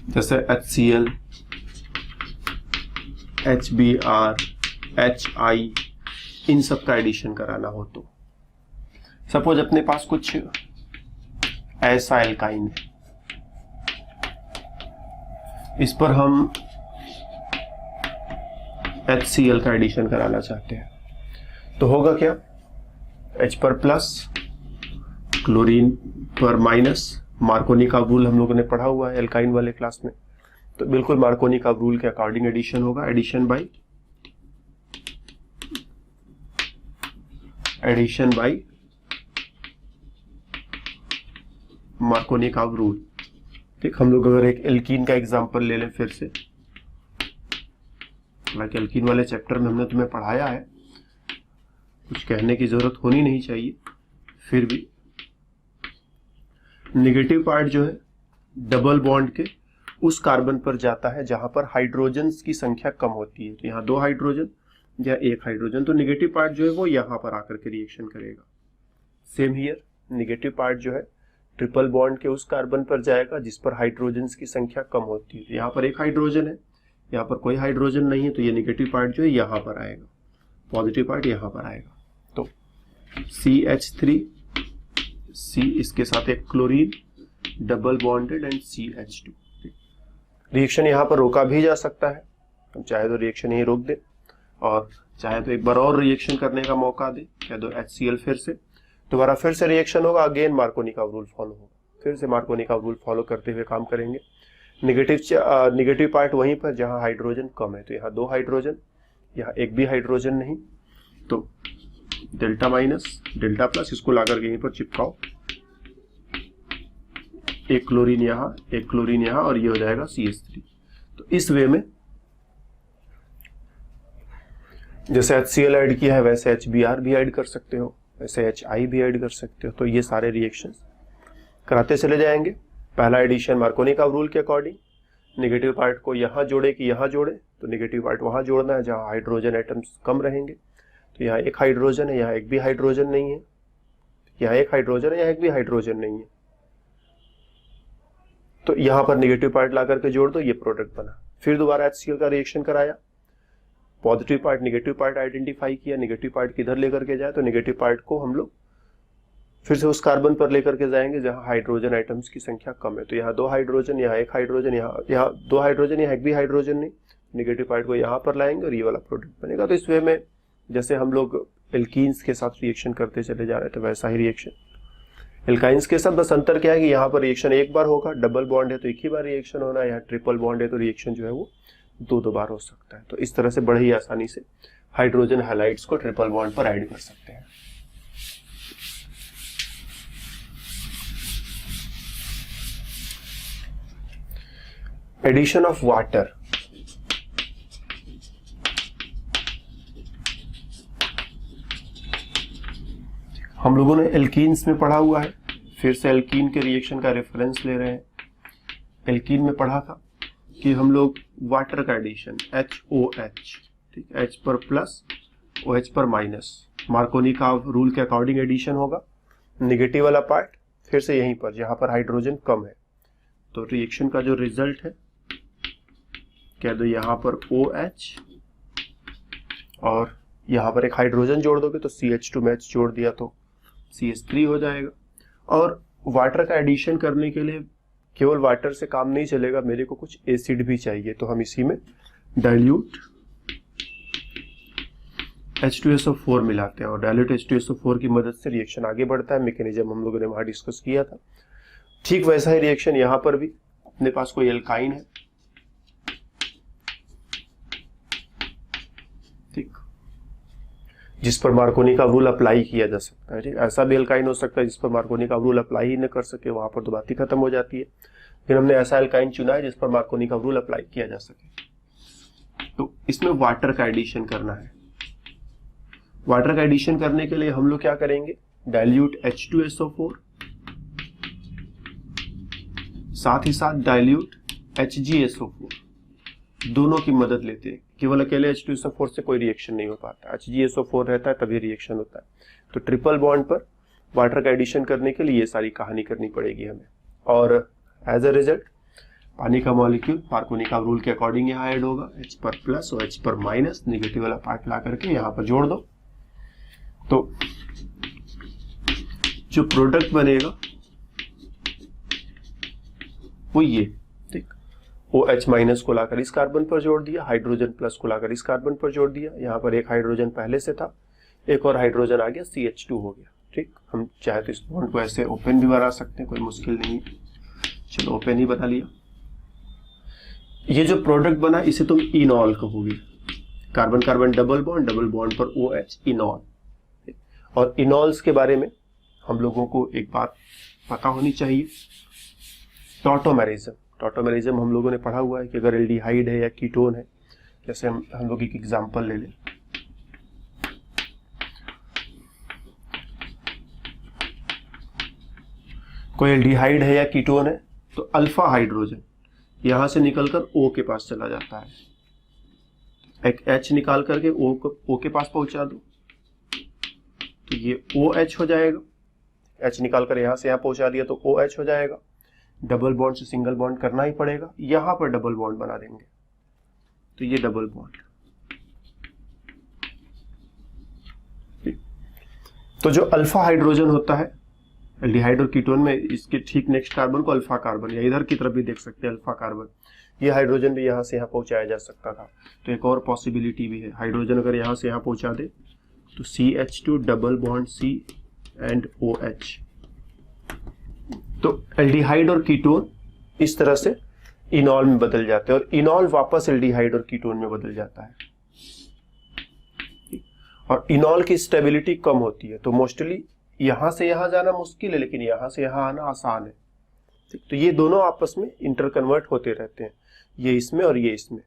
जैसे HCl, HBr, HI, इन सब का एडिशन कराना हो तो सपोज अपने पास कुछ ऐसा एल्काइन है, इस पर हम HCl का एडिशन कराना चाहते हैं, तो होगा क्या? H पर प्लस, क्लोरीन पर माइनस। मार्कोनी का रूल हम लोगों ने पढ़ा हुआ है एल्काइन वाले क्लास में, तो बिल्कुल मार्कोनी का रूल के अकॉर्डिंग एडिशन होगा। एडिशन बाय मार्कोनी का रूल। ठीक, हम लोग अगर एक एल्कीन का एग्जांपल ले लें फिर से, हालांकि एल्कीन वाले चैप्टर में हमने तुम्हें पढ़ाया है, कुछ कहने की जरूरत होनी नहीं चाहिए, फिर भी नेगेटिव पार्ट जो है डबल बॉन्ड के उस कार्बन पर जाता है जहां पर हाइड्रोजन्स की संख्या कम होती है। तो यहाँ 2 हाइड्रोजन या 1 हाइड्रोजन, तो नेगेटिव पार्ट जो है वो यहां पर आकर के रिएक्शन करेगा। सेम हियर, नेगेटिव पार्ट जो है ट्रिपल बॉन्ड के उस कार्बन पर जाएगा जिस पर हाइड्रोजन्स की संख्या कम होती है। यहाँ पर 1 हाइड्रोजन है, यहाँ पर कोई हाइड्रोजन नहीं है, तो ये नेगेटिव पार्ट जो है यहाँ पर आएगा, पॉजिटिव पार्ट यहाँ पर आएगा। तो CH3, C, इसके साथ एक chlorine, double bonded and CH2। Reaction यहाँ पर रोका भी जा सकता है, हम चाहे तो रिएक्शन यही रोक दे, और चाहे तो एक बार और रिएक्शन करने का मौका दे, कह दो HCl फिर से, दोबारा फिर से रिएक्शन होगा, अगेन मार्कोनी का रूल फॉलो होगा, फिर से मार्कोनी का रूल फॉलो करते हुए काम करेंगे। नेगेटिव पार्ट वहीं पर जहां हाइड्रोजन कम है, तो यहाँ 2 हाइड्रोजन, यहाँ एक भी हाइड्रोजन नहीं, तो डेल्टा माइनस डेल्टा प्लस, इसको लाकर के यहीं पर चिपकाओ, एक क्लोरीन यहाँ, एक क्लोरीन यहाँ, और ये हो जाएगा CH3। तो इस वे में जैसे HCl ऐड किया है वैसे HBr भी ऐड कर सकते हो, वैसे HI भी ऐड कर सकते हो। तो ये सारे रिएक्शंस कराते चले जाएंगे। पहला एडिशन मार्कोनी का रूल के अकॉर्डिंग, नेगेटिव पार्ट को यहाँ जोड़े कि यहाँ जोड़े, तो नेगेटिव पार्ट वहाँ जोड़ना है जहाँ हाइड्रोजन एटम्स कम रहेंगे। तो यहाँ 1 हाइड्रोजन है, यहाँ एक भी हाइड्रोजन नहीं है, यहाँ 1 हाइड्रोजन है, यहाँ एक भी हाइड्रोजन नहीं है, तो यहाँ पर नेगेटिव पार्ट ला करके जोड़ दो, ये प्रोडक्ट बना। फिर दोबारा HCl का रिएक्शन कराया, positive part negative part identify किया, नेगेटिव पार्ट किधर लेकर के जाए, तो नेगेटिव पार्ट को हम लोग फिर से उस कार्बन पर लेकर के जाएंगे जहां हाइड्रोजन आइटम्स की संख्या कम है। तो यहाँ 2 हाइड्रोजन, यहाँ 1 हाइड्रोजन, यहाँ 2 हाइड्रोजन, यहाँ एक भी हाइड्रोजन नहीं, नेगेटिव पार्ट को यहाँ पर लाएंगे और ये वाला प्रोडक्ट बनेगा। तो इस वे में जैसे हम लोग एल्कीन्स के साथ रिएक्शन करते चले जा रहे थे वैसा ही रिएक्शन एल्काइंस के साथ बस अंतर क्या है कि यहाँ पर रिएक्शन एक बार होगा, डबल बॉन्ड है तो एक ही बार रिएक्शन होना है, यहाँ ट्रिपल बॉन्ड है तो रिएक्शन जो है वो दो बार हो सकता है। तो इस तरह से बड़े ही आसानी से हाइड्रोजन हैलाइड्स को ट्रिपल बॉन्ड पर ऐड कर सकते हैं। एडिशन ऑफ वाटर, हम लोगों ने एल्कीन्स में पढ़ा हुआ है, फिर से एल्कीन के रिएक्शन का रेफरेंस ले रहे हैं। एल्कीन में पढ़ा था कि हम लोग वाटर का एडिशन HOH, ठीक, H पर प्लस OH पर माइनस, मार्कोनी का रूल के अकॉर्डिंग एडिशन होगा। निगेटिव वाला पार्ट फिर से यहीं पर जहां पर हाइड्रोजन कम है, तो रिएक्शन का जो रिजल्ट है कह दो यहां पर OH और यहां पर एक हाइड्रोजन जोड़ दोगे तो CH2 में H जोड़ दिया तो CH3 हो जाएगा। और वाटर का एडिशन करने के लिए केवल वाटर से काम नहीं चलेगा, मेरे को कुछ एसिड भी चाहिए, तो हम इसी में डाइल्यूट H2SO4 मिलाते हैं और डाइल्यूट H2SO4 की मदद से रिएक्शन आगे बढ़ता है। मैकेनिज्म हम लोगों ने वहां डिस्कस किया था। ठीक वैसा ही रिएक्शन यहां पर भी, अपने पास कोई एल्काइन है, ठीक, जिस पर मार्कोनी का रूल अप्लाई किया जा सकता है। ठीक, ऐसा भी एल्काइन हो सकता है जिस पर मार्कोनी का रूल अप्लाई ही न कर सके, वहां पर तो बात ही खत्म हो जाती है। फिर हमने ऐसा एल्काइन चुना है जिस पर मार्कोनी का रूल अप्लाई किया जा सके। तो इसमें वाटर का एडिशन करना है। वाटर का एडिशन करने के लिए हम लोग क्या करेंगे, डाइल्यूट H2SO4 साथ ही साथ डाइल्यूट HgSO4 दोनों की मदद लेते हैं। केवल अकेले H2SO4 से कोई रिएक्शन नहीं हो पाता, HgSO4 रहता है तभी रिएक्शन होता है। तो ट्रिपल बॉन्ड पर वाटर का एडिशन करने के लिए ये सारी कहानी करनी पड़ेगी हमें। और एज अ रिजल्ट पानी का मॉलिक्यूल मार्कोनी का रूल के अकॉर्डिंग यहाँ ऐड होगा, H पर प्लस और H पर माइनस, निगेटिव वाला पार्ट ला करके यहाँ पर जोड़ दो, तो जो प्रोडक्ट बनेगा वो ये, ठीक, OH माइनस को लाकर इस कार्बन पर जोड़ दिया, हाइड्रोजन प्लस को लाकर इस कार्बन पर जोड़ दिया। यहाँ पर एक हाइड्रोजन पहले से था, एक और हाइड्रोजन आ गया, CH2 हो गया। ठीक, हम चाहे तो इस बॉन्ड को ऐसे ओपन भी बना सकते हैं, कोई मुश्किल नहीं है। चलो ओपन ही बना लिया। ये जो प्रोडक्ट बना इसे तुम इनॉल कहोगे, कार्बन कार्बन डबल बॉन्ड पर OH, इनॉल। और इनॉल्स के बारे में हम लोगों को एक बात पता होनी चाहिए, टॉटोमेरिज्म। टॉटोमेरिज्म हम लोगों ने पढ़ा हुआ है कि अगर एल्डिहाइड है या कीटोन है, जैसे हम लोग एक एग्जांपल ले लें, कोई एल्डिहाइड है या कीटोन है तो अल्फा हाइड्रोजन यहां से निकलकर O के पास चला जाता है। एक H निकाल करके O के पास पहुंचा दो तो ये OH हो जाएगा। H निकाल कर यहां से यहां पहुंचा दिया तो OH हो जाएगा। डबल बॉन्ड से सिंगल बॉन्ड करना ही पड़ेगा, यहां पर डबल बॉन्ड बना देंगे तो ये डबल बॉन्ड। तो जो अल्फा हाइड्रोजन होता है एल्डिहाइड और कीटोन में, इसके ठीक नेक्स्ट कार्बन को अल्फा कार्बन, या इधर की तरफ भी देख सकते हैं अल्फा कार्बन, ये हाइड्रोजन भी यहां से यहां पहुंचाया जा सकता था। तो एक और पॉसिबिलिटी भी है, हाइड्रोजन अगर यहां से यहां पहुंचा दे तो CH2 double bond C and OH। तो एल्डिहाइड और कीटोन इस तरह से इनॉल में बदल जाते हैं और इनॉल वापस एल्डिहाइड और कीटोन में बदल जाता है। और इनॉल की स्टेबिलिटी कम होती है, तो मोस्टली यहां से यहां जाना मुश्किल है, लेकिन यहां से यहां आना आसान है। ठीक, तो ये दोनों आपस में इंटरकन्वर्ट होते रहते हैं, ये इसमें और ये इसमें।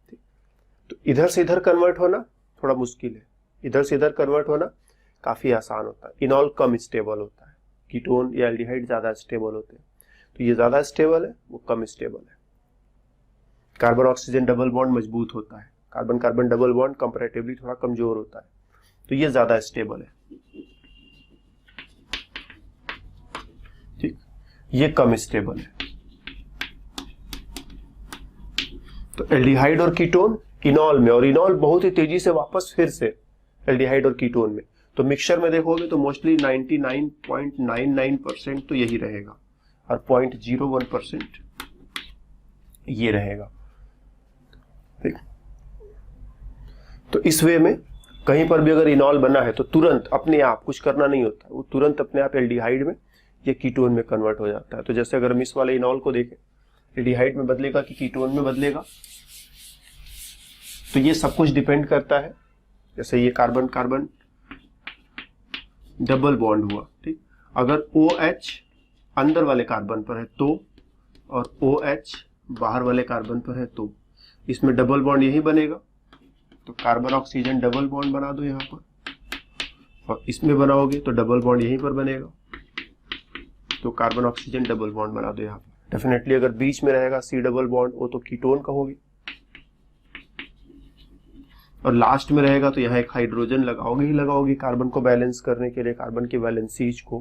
ठीक, तो इधर से इधर कन्वर्ट होना थोड़ा मुश्किल है, इधर से इधर कन्वर्ट होना काफी आसान होता है। इनॉल कम स्टेबल होता है, कीटोन या एल्डिहाइड ज्यादा स्टेबल होते हैं। तो ये ज्यादा स्टेबल है, वो कम स्टेबल है। कार्बन ऑक्सीजन डबल बॉन्ड मजबूत होता है, carbon carbon double bond comparatively थोड़ा कमजोर होता है, तो ये ज्यादा स्टेबल है। ठीक, ये कम स्टेबल है। तो एल्डिहाइड और कीटोन इनॉल में, और इनॉल बहुत ही तेजी से वापस फिर से एल्डिहाइड और कीटोन में। तो मिक्सचर में देखोगे तो मोस्टली 99.99% तो यही रहेगा और 0.01% ये रहेगा। ठीक, तो इस वे में कहीं पर भी अगर इनॉल बना है तो तुरंत अपने आप कुछ करना नहीं होता, वो तुरंत अपने आप एल्डिहाइड में या कीटोन में कन्वर्ट हो जाता है। तो जैसे अगर हम इस वाले इनॉल को देखें, एल्डिहाइड में बदलेगा कि कीटोन में बदलेगा, तो ये सब कुछ डिपेंड करता है। जैसे ये कार्बन कार्बन डबल बॉन्ड हुआ, ठीक, अगर OH अंदर वाले कार्बन पर है तो, और OH बाहर वाले कार्बन पर है तो इसमें डबल बॉन्ड यही बनेगा। तो कार्बन ऑक्सीजन डबल बॉन्ड बना दो यहाँ पर, और इसमें बनाओगे तो डबल बॉन्ड यहीं पर बनेगा, तो कार्बन ऑक्सीजन डबल बॉन्ड बना दो यहाँ पर। डेफिनेटली अगर बीच में रहेगा C डबल बॉन्ड, वो तो कीटोन कहोगे, और लास्ट में रहेगा तो यहाँ एक हाइड्रोजन लगाओगे ही लगाओगे कार्बन को बैलेंस करने के लिए, कार्बन की वैलेंसीज को,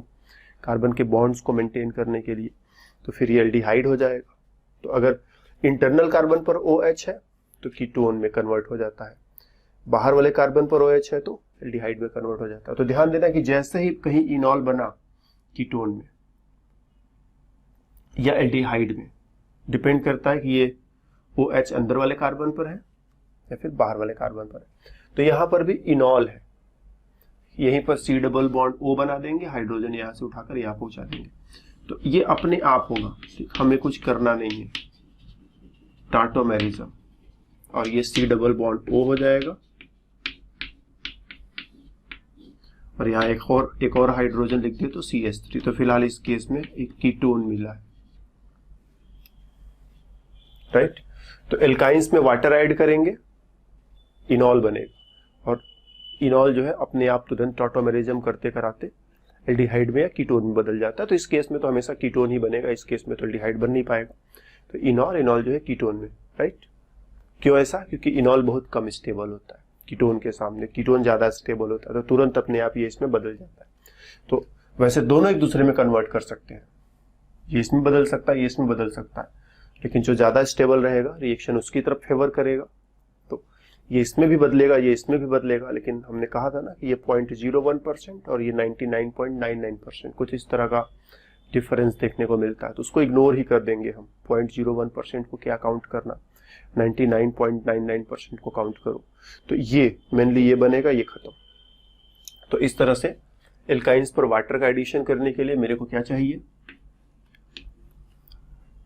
कार्बन के बॉन्ड्स को मेंटेन करने के लिए, तो फिर ये एल्डिहाइड हो जाएगा। तो अगर इंटरनल कार्बन पर OH है तो कीटोन में कन्वर्ट हो जाता है, बाहर वाले कार्बन पर OH है तो एल्डिहाइड में कन्वर्ट हो जाता है। तो ध्यान देना कि जैसे ही कहीं इनॉल बना कीटोन में या एल्डिहाइड में, डिपेंड करता है कि ये OH अंदर वाले कार्बन पर है या फिर बाहर वाले कार्बन पर है। तो यहां पर भी इनॉल है, यहीं पर C डबल बॉन्ड O बना देंगे, हाइड्रोजन यहां से उठाकर यहां पहुंचा देंगे, तो ये अपने आप होगा, ठीक, हमें कुछ करना नहीं है, टाटोमेरिज्म, और ये C डबल बॉन्ड O हो जाएगा, और यहाँ एक और हाइड्रोजन लिख दे तो CH3। तो फिलहाल इस केस में एक कीटोन मिला है, राइट। तो एल्काइंस में वाटर ऐड करेंगे, इनॉल बनेगा, और इनॉल जो है अपने आप तुरंत टॉटोमेरिज्म करते कराते एल्डिहाइड में या कीटोन में बदल जाता है। तो इस केस में तो हमेशा कीटोन ही बनेगा, इस केस में तो एल्डिहाइड बन नहीं पाएगा। तो इनॉल जो है कीटोन में, राइट। क्यों ऐसा? क्योंकि इनॉल बहुत कम स्टेबल होता है कीटोन के सामने, कीटोन ज्यादा स्टेबल होता है, तो तुरंत अपने आप ये इसमें बदल जाता है। तो वैसे दोनों एक दूसरे में कन्वर्ट कर सकते हैं, ये इसमें बदल सकता है, ये इसमें बदल सकता है, लेकिन जो ज्यादा स्टेबल रहेगा रिएक्शन उसकी तरफ फेवर करेगा। तो ये इसमें भी बदलेगा, ये इसमें भी बदलेगा, लेकिन हमने कहा था ना कि ये 0.01% और ये 99.99%, कुछ इस तरह का डिफरेंस देखने को मिलता है। तो उसको इग्नोर ही कर देंगे हम, 0.01% को क्या काउंट करना, 99.99% को काउंट करो। तो ये मेनली ये बनेगा, ये खत्म। तो इस तरह से एल्काइंस पर वाटर का एडिशन करने के लिए मेरे को क्या चाहिए,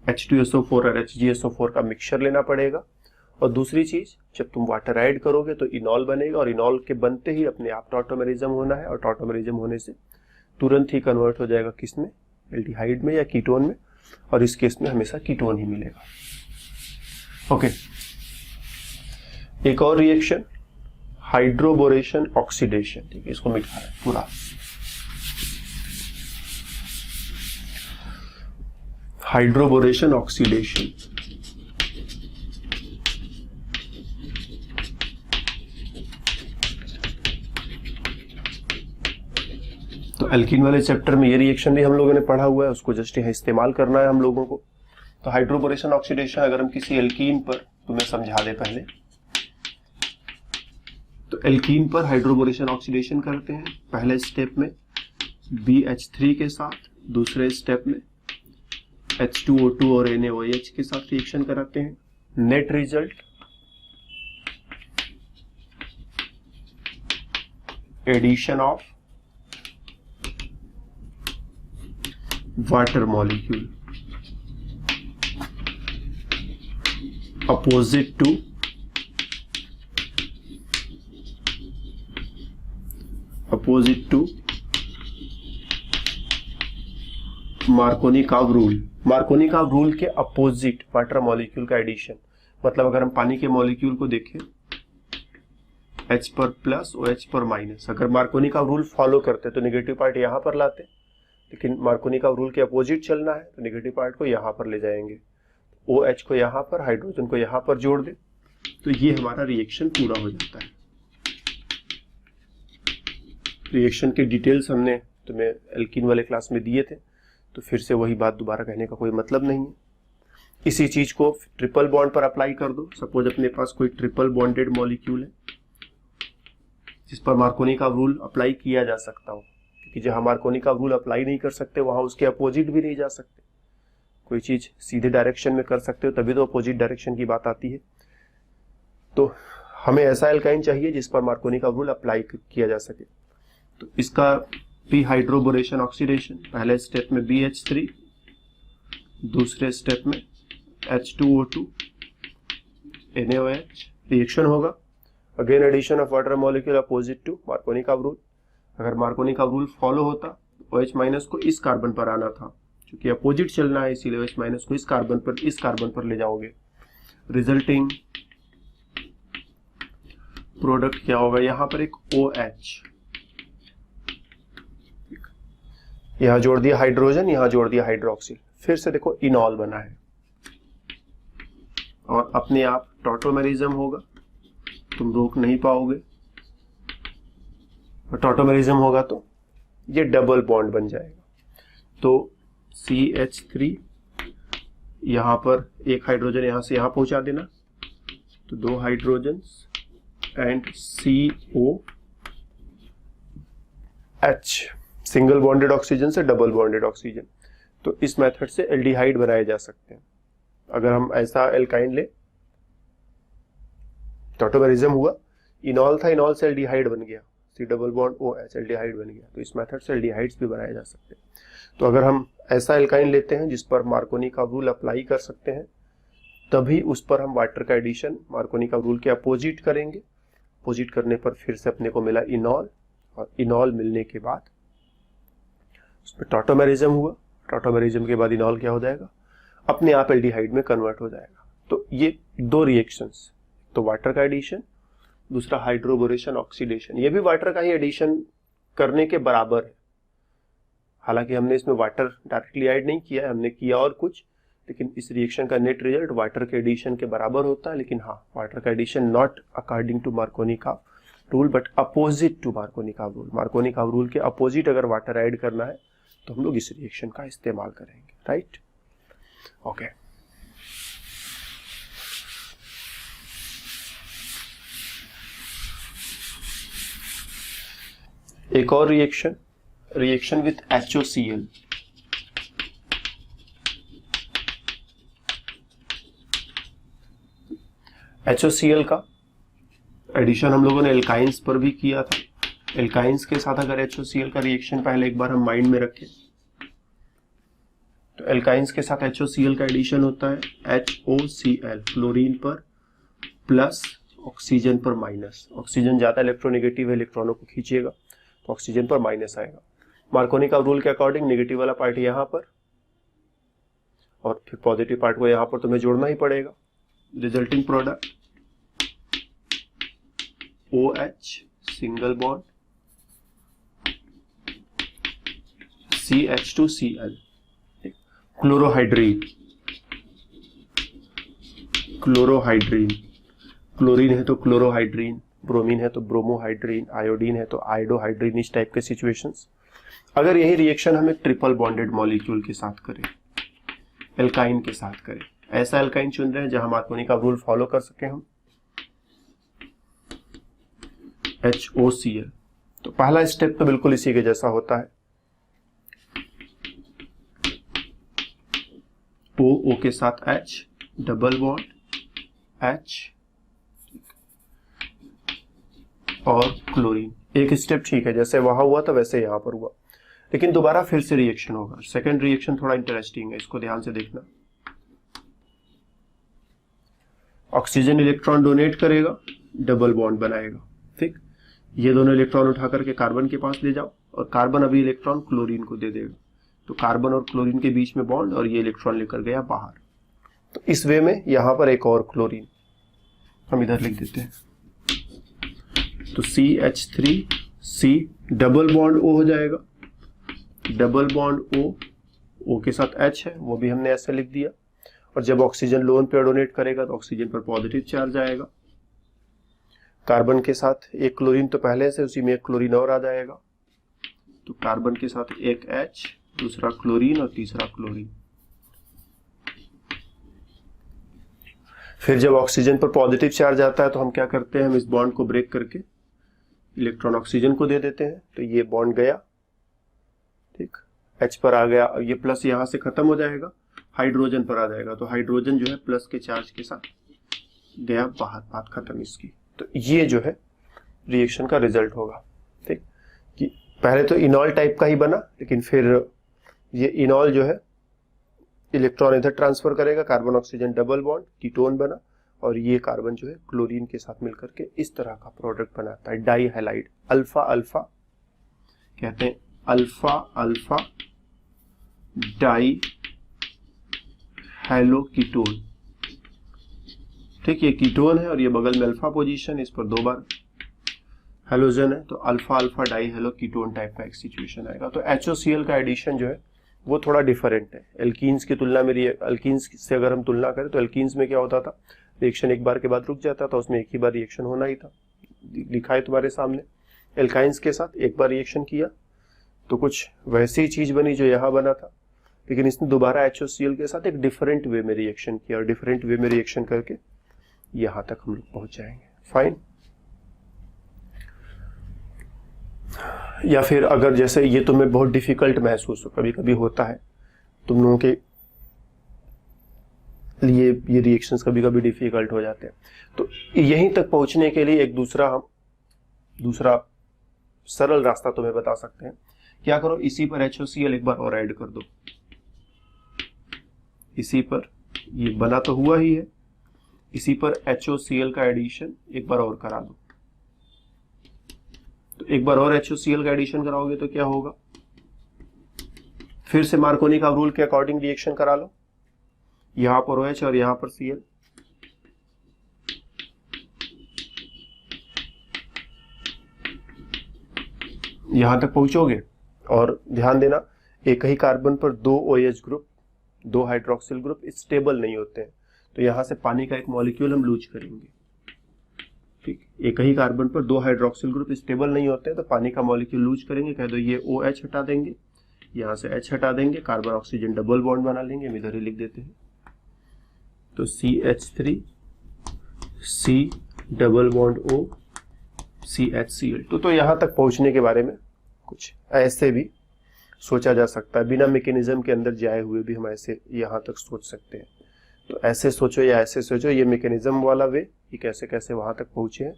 H2SO4 और HgSO4 का मिक्सचर लेना पड़ेगा। और दूसरी चीज, जब तुम वाटर ऐड करोगे तो इनॉल बनेगा, और इनॉल के बनते ही अपने आप टॉटोमेरिज्म होना है, और टॉटोमेरिज्म होने से तुरंत ही कन्वर्ट हो जाएगा किसमें, एल्डिहाइड में या कीटोन में, और इस केस में हमेशा कीटोन ही मिलेगा। ओके, एक और रिएक्शन हाइड्रोबोरेशन ऑक्सीडेशन, ठीक है, इसको मिटा है पूरा। हाइड्रोबोरेशन ऑक्सीडेशन, तो एल्कीन वाले चैप्टर में ये रिएक्शन भी हम लोगों ने पढ़ा हुआ है, उसको जस्ट यहाँ इस्तेमाल करना है हम लोगों को। तो हाइड्रोबोरेशन ऑक्सीडेशन अगर हम किसी एल्कीन पर, तुम्हें समझा दे पहले, तो एल्कीन पर हाइड्रोबोरेशन ऑक्सीडेशन करते हैं पहले स्टेप में BH3 के साथ, दूसरे स्टेप में H2O2 और NaOH के साथ रिएक्शन कराते हैं। Net result addition of water molecule opposite to Markovnikov rule. Markovnikov rule के अपोजिट वाटर मॉलिक्यूल का एडिशन, मतलब अगर हम पानी के मॉलिक्यूल को देखें H पर प्लस OH पर माइनस, अगर मार्कोनी-काव रूल फॉलो करते तो नेगेटिव पार्ट यहां पर लाते, लेकिन मार्कोनी-काव रूल के अपोजिट चलना है तो नेगेटिव पार्ट को यहां पर ले जाएंगे, OH को यहां पर, हाइड्रोजन को यहां पर जोड़ दे, तो ये हमारा रिएक्शन पूरा हो जाता है। रिएक्शन के डिटेल्स हमने तुम्हें एल्कीन वाले क्लास में दिए थे, तो फिर से वही बात दोबारा कहने का कोई मतलब नहीं है। इसी चीज को ट्रिपल बॉन्ड पर अप्लाई कर दो। सपोज अपने पास कोई ट्रिपल बॉन्डेड मॉलिक्यूल है जिस पर मार्कोनी-काव रूल अप्लाई किया जा सकता हो, क्योंकि जहां मार्कोनी-काव रूल अप्लाई नहीं कर सकते वहां उसके अपोजिट भी नहीं जा सकते। कोई चीज सीधे डायरेक्शन में कर सकते हो तभी तो अपोजिट डायरेक्शन की बात आती है। तो हमें ऐसा एल्काइन चाहिए जिस पर मार्कोनी-काव रूल अप्लाई किया जा सके। तो इसका पी हाइड्रोबोरेशन ऑक्सीडेशन, पहले स्टेप में BH3, दूसरे स्टेप में H2O2 NaOH, रिएक्शन होगा। Again addition of water molecule opposite to Markovnikov rule. अगर मार्कोनिकॉव रूल फॉलो होता तो OH- को इस कार्बन पर आना था, क्योंकि अपोजिट चलना है इसीलिए OH- को इस कार्बन पर ले जाओगे। रिजल्टिंग प्रोडक्ट क्या होगा, यहां पर एक OH, यहां जोड़ दिया हाइड्रोजन, यहां जोड़ दिया हाइड्रोक्सिल, फिर से देखो इनॉल बना है और अपने आप टॉटोमेरिज्म होगा, तुम रोक नहीं पाओगे। और टॉटोमेरिज्म होगा तो ये डबल बॉन्ड बन जाएगा। तो CH3, यहां पर एक हाइड्रोजन यहां से यहां पहुंचा देना, तो 2 hydrogen and COH, single bonded oxygen से डबल बॉन्डेड ऑक्सीजन। तो इस मेथड से एल्डिहाइड बनाए जा सकते हैं। अगर हम ऐसा एल्काइन ले, टॉटोमेरिज्म हुआ, इनॉल था, इनॉल से एल्डिहाइड बन गया, C double bond OH, aldehyde बन गया। तो इस मेथड से एल्डिहाइड्स भी बनाए जा सकते हैं। तो अगर हम ऐसा एल्काइन लेते हैं जिस पर मार्कोनिकॉव रूल अप्लाई कर सकते हैं, तभी उस पर हम वाटर का एडिशन मार्कोनिकॉव रूल के अपोजिट करेंगे। अपोजिट करने पर फिर से अपने को मिला इनॉल, और इनॉल मिलने के बाद उसमें टॉटोमेरिज्म हुआ। टॉटोमेरिज्म के बाद इनॉल क्या हो जाएगा, अपने आप एल्डिहाइड में कन्वर्ट हो जाएगा। तो ये 2 रिएक्शंस, तो वाटर का एडिशन, दूसरा हाइड्रोबोरेशन ऑक्सीडेशन, ये भी वाटर का ही एडिशन करने के बराबर है। हालांकि हमने इसमें वाटर डायरेक्टली ऐड नहीं किया है, हमने किया और कुछ, लेकिन इस रिएक्शन का नेट रिजल्ट वाटर के एडिशन के बराबर होता है। लेकिन हाँ, वाटर का addition not according to Markovnikov rule but opposite to Markovnikov rule. Markovnikov rule के अपोजिट अगर वाटर ऐड करना है तो हम लोग इस रिएक्शन का इस्तेमाल करेंगे, राइट। ओके, एक और रिएक्शन विथ HOCl। HOCl का एडिशन हम लोगों ने एल्काइंस पर भी किया था। एल्काइंस के साथ अगर HOCl का रिएक्शन पहले एक बार हम माइंड में रखें, तो एल्काइंस के साथ HOCl का एडिशन होता है HOCl, क्लोरीन पर प्लस, ऑक्सीजन पर माइनस। ऑक्सीजन ज्यादा इलेक्ट्रोनेगेटिव है, इलेक्ट्रॉनों को खींचेगा, तो ऑक्सीजन पर माइनस आएगा। मार्कोनिकॉव रूल के अकॉर्डिंग नेगेटिव वाला पार्ट यहां पर और फिर पॉजिटिव पार्ट को यहां पर तुम्हें जोड़ना ही पड़ेगा। Resulting product OH single bond CH2Cl, chlorohydrin, chlorine है तो क्लोरोहाइड्रीन, ब्रोमीन है तो ब्रोमोहाइड्रीन, आयोडीन है तो आयोडोहाइड्रीन, इस टाइप के सिचुएशंस। अगर यही रिएक्शन हम एक ट्रिपल बॉन्डेड मॉलिक्यूल के साथ करें, एल्काइन के साथ करें, ऐसा एल्काइन चुन रहे हैं जहां मार्कोनिकॉव रूल फॉलो कर सके हम, HOCl, तो पहला स्टेप तो बिल्कुल इसी के जैसा होता है। O के साथ H, डबल बॉन्ड H और क्लोरीन। एक स्टेप ठीक है, जैसे वहां हुआ था वैसे यहां पर हुआ, लेकिन दोबारा फिर से रिएक्शन होगा। सेकंड रिएक्शन थोड़ा इंटरेस्टिंग है, इसको ध्यान से देखना। ऑक्सीजन इलेक्ट्रॉन डोनेट करेगा, डबल बॉन्ड बनाएगा, ठीक। ये दोनों इलेक्ट्रॉन उठा करके कार्बन के पास ले जाओ, और कार्बन अभी इलेक्ट्रॉन क्लोरीन को दे देगा, तो कार्बन और क्लोरीन के बीच में बॉन्ड, और ये इलेक्ट्रॉन लेकर गया बाहर। तो इस वे में यहां पर एक और क्लोरीन हम इधर लिख देते हैं, तो CH3C डबल बॉन्ड O हो जाएगा, डबल बॉन्ड O के साथ H है, वो भी हमने ऐसे लिख दिया। और जब ऑक्सीजन लोन पेयर डोनेट करेगा तो ऑक्सीजन पर पॉजिटिव चार्ज आएगा। कार्बन के साथ एक क्लोरीन तो पहले से, उसी में एक क्लोरीन और आ जाएगा, तो कार्बन के साथ एक H, दूसरा क्लोरीन और तीसरा क्लोरीन। फिर जब ऑक्सीजन पर पॉजिटिव चार्ज आता है तो हम क्या करते हैं, हम इस बॉन्ड को ब्रेक करके इलेक्ट्रॉन ऑक्सीजन को दे देते हैं, तो ये बॉन्ड गया, ठीक, H पर आ गया। ये प्लस यहां से खत्म हो जाएगा, हाइड्रोजन पर आ जाएगा, तो हाइड्रोजन जो है प्लस के चार्ज के साथ गया बाहर, बात खत्म इसकी। तो ये जो है रिएक्शन का रिजल्ट होगा, ठीक, कि पहले तो इनॉल टाइप का ही बना, लेकिन फिर ये इनॉल जो है इलेक्ट्रॉन इधर ट्रांसफर करेगा, carbon oxygen double bond, ketone बना, और ये कार्बन जो है क्लोरीन के साथ मिलकर के इस तरह का प्रोडक्ट बनाता है, डाई हैलाइड। अल्फा अल्फा कहते हैं, alpha alpha dihalo ketone. ठीक, ये कीटोन है और ये बगल में अल्फा पोजीशन, इस पर 2 बार हेलोजन है, तो alpha alpha die hello ketone type का एक सिचुएशन आएगा। तो HOCl का एडिशन जो है वो थोड़ा डिफरेंट है एल्कीन्स की तुलना में। एल्कीन्स से अगर हम तुलना करें तो एल्कीन्स में क्या होता था, रिएक्शन एक बार के बाद रुक जाता था, उसमें एक ही बार रिएक्शन होना ही था, लिखा है तुम्हारे सामने। एल्काइंस के साथ एक बार रिएक्शन किया तो कुछ वैसी ही चीज बनी जो यहाँ बना था, लेकिन इसने दोबारा HOCl के साथ एक डिफरेंट वे में रिएक्शन किया, और डिफरेंट वे में रिएक्शन करके यहां तक हम लोग पहुंच जाएंगे। फाइन। या फिर अगर जैसे ये तुम्हें बहुत डिफिकल्ट महसूस हो, कभी कभी होता है तुम लोगों के लिए ये रिएक्शंस कभी कभी डिफिकल्ट हो जाते हैं, तो यहीं तक पहुंचने के लिए एक दूसरा सरल रास्ता तुम्हें बता सकते हैं। क्या करो, इसी पर HOCl एक बार और ऐड कर दो, इसी पर, ये बना तो हुआ ही है, इसी पर HOCl का एडिशन एक बार और करा दो। तो एक बार और HOCl का एडिशन कराओगे तो क्या होगा, फिर से मार्कोनी का रूल के अकॉर्डिंग रिएक्शन करा लो, यहां पर OH और यहां पर Cl, यहां तक पहुंचोगे। और ध्यान देना, एक ही कार्बन पर 2 OH group, 2 hydroxyl group stable नहीं होते हैं, तो यहां से पानी का एक मॉलिक्यूल हम लूज करेंगे। ठीक, एक ही कार्बन पर 2 हाइड्रोक्सिल ग्रुप स्टेबल नहीं होते हैं, तो पानी का मॉलिक्यूल लूज करेंगे। कह दो ये OH हटा देंगे, यहां से H हटा देंगे, कार्बन ऑक्सीजन डबल बॉन्ड बना लेंगे, हम इधर ही लिख देते हैं, तो CH3 C double bond O CHCl। तो यहां तक पहुंचने के बारे में कुछ ऐसे भी सोचा जा सकता है, बिना मैकेनिज्म के अंदर जाए हुए भी हम ऐसे यहां तक सोच सकते हैं। तो ऐसे सोचो या ऐसे सोचो, ये मैकेनिज्म वाला वे, ये कैसे कैसे वहां तक पहुंचे हैं,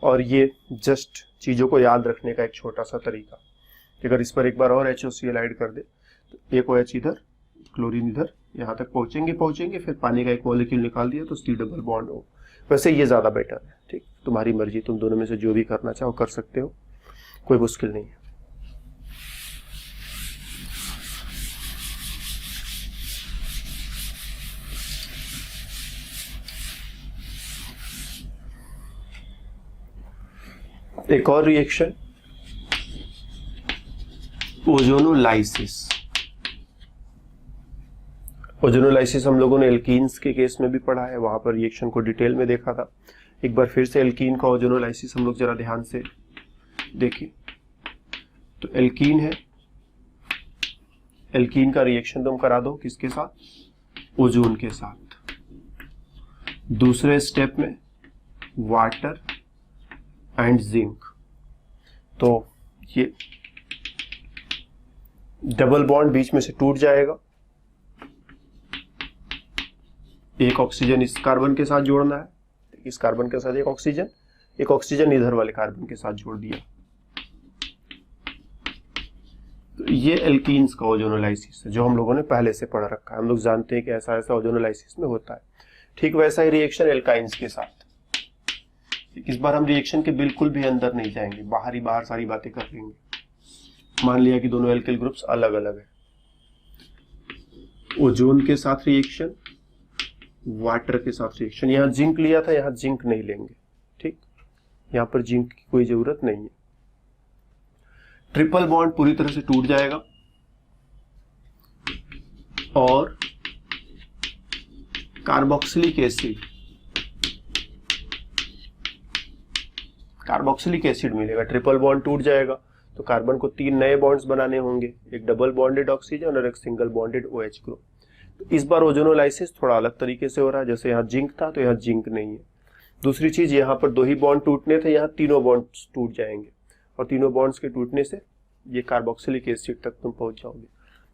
और ये जस्ट चीजों को याद रखने का एक छोटा सा तरीका। अगर इस पर एक बार और HOCl ऐड कर दे तो एक OH इधर, क्लोरीन इधर, यहाँ तक पहुंचेंगे, फिर पानी का एक मॉलिक्यूल निकाल दिया तो C डबल बॉन्ड O। वैसे ये ज्यादा बेटर है। ठीक, तुम्हारी मर्जी, तुम दोनों में से जो भी करना चाहो कर सकते हो, कोई मुश्किल नहीं है। एक और रिएक्शन, ओजोनोलाइसिस। ओजोनोलाइसिस हम लोगों ने एल्कीन्स के केस में भी पढ़ा है, वहां पर रिएक्शन को डिटेल में देखा था। एक बार फिर से एल्कीन का ओजोनोलाइसिस हम लोग जरा ध्यान से देखिए। तो एल्कीन है, एल्कीन का रिएक्शन तुम करा दो किसके साथ, ओजोन के साथ। दूसरे स्टेप में वाटर एंड जिंक, तो ये डबल बॉन्ड बीच में से टूट जाएगा, एक ऑक्सीजन इस कार्बन के साथ जोड़ना है, इस कार्बन के साथ एक ऑक्सीजन इधर वाले कार्बन के साथ जोड़ दिया। तो ये एल्कीन्स का ओजोनोलाइसिस है, जो हम लोगों ने पहले से पढ़ रखा है, हम लोग जानते हैं कि ऐसा ऐसा ओजोनोलाइसिस में होता है। ठीक वैसा ही रिएक्शन एल्काइंस के साथ। इस बार हम रिएक्शन के बिल्कुल भी अंदर नहीं जाएंगे, बाहर सारी बातें कर लेंगे। मान लिया कि दोनों एल्किल ग्रुप्स अलग अलग है, ओजोन के साथ रिएक्शन, वाटर के साथ रिएक्शन। यहां जिंक लिया था, यहां जिंक नहीं लेंगे। ठीक, यहां पर जिंक की कोई जरूरत नहीं है। ट्रिपल बॉन्ड पूरी तरह से टूट जाएगा और कार्बोक्सिलिक एसिड मिलेगा। ट्रिपल बॉन्ड टूट जाएगा तो कार्बन को 3 नए बॉन्ड्स बनाने होंगे, एक डबल बॉन्डेड ऑक्सीजन और एक सिंगल बॉन्डेड OH ग्रुप। तो इस बार ओजोनोलाइसिस थोड़ा अलग तरीके से हो रहा है, जैसे यहाँ जिंक था तो यहाँ जिंक नहीं है। दूसरी चीज, यहाँ पर 2 ही बॉन्ड टूटने थे, यहाँ तीनों बॉन्ड्स टूट जाएंगे और तीनों बॉन्ड्स के टूटने से ये कार्बोक्सिलिक एसिड तक तुम पहुंच जाओगे।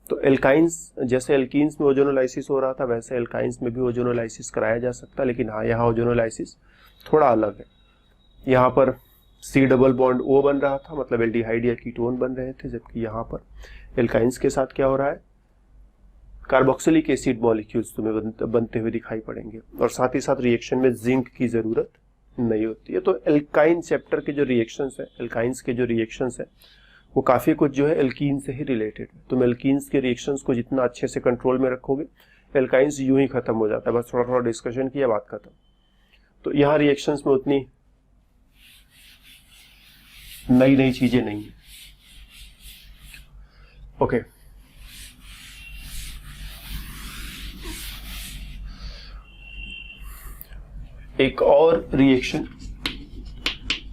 तो एल्काइंस, जैसे एल्कीन्स में ओजोनोलाइसिस हो रहा था वैसे एल्काइंस में भी ओजोनोलाइसिस कराया जा सकता है, लेकिन हाँ यहाँ ओजोनोलाइसिस थोड़ा अलग है। यहाँ पर C डबल बॉन्ड O बन रहा था, मतलब एल्डिहाइड या कीटोन बन रहे थे, जबकि यहाँ पर एल्काइंस के साथ क्या हो रहा है, कार्बोक्सिलिक एसिड मॉलिक्यूल्स तुम्हें बनते हुए दिखाई पड़ेंगे, और साथ ही साथ रिएक्शन में जिंक की जरूरत नहीं होती है। तो एल्काइन चैप्टर के जो रिएक्शंस है, एल्काइंस के जो रिएक्शंस है, वो काफी कुछ जो है एल्कीन से ही रिलेटेड है। तुम एल्कीन्स के रिएक्शंस को जितना अच्छे से कंट्रोल में रखोगे, एल्काइंस यूं ही खत्म हो जाता है, बस थोड़ा थोड़ा डिस्कशन किया, बात खत्म। तो यहाँ रिएक्शंस में उतनी नई नई चीजें नहीं है। ओके, एक और रिएक्शन,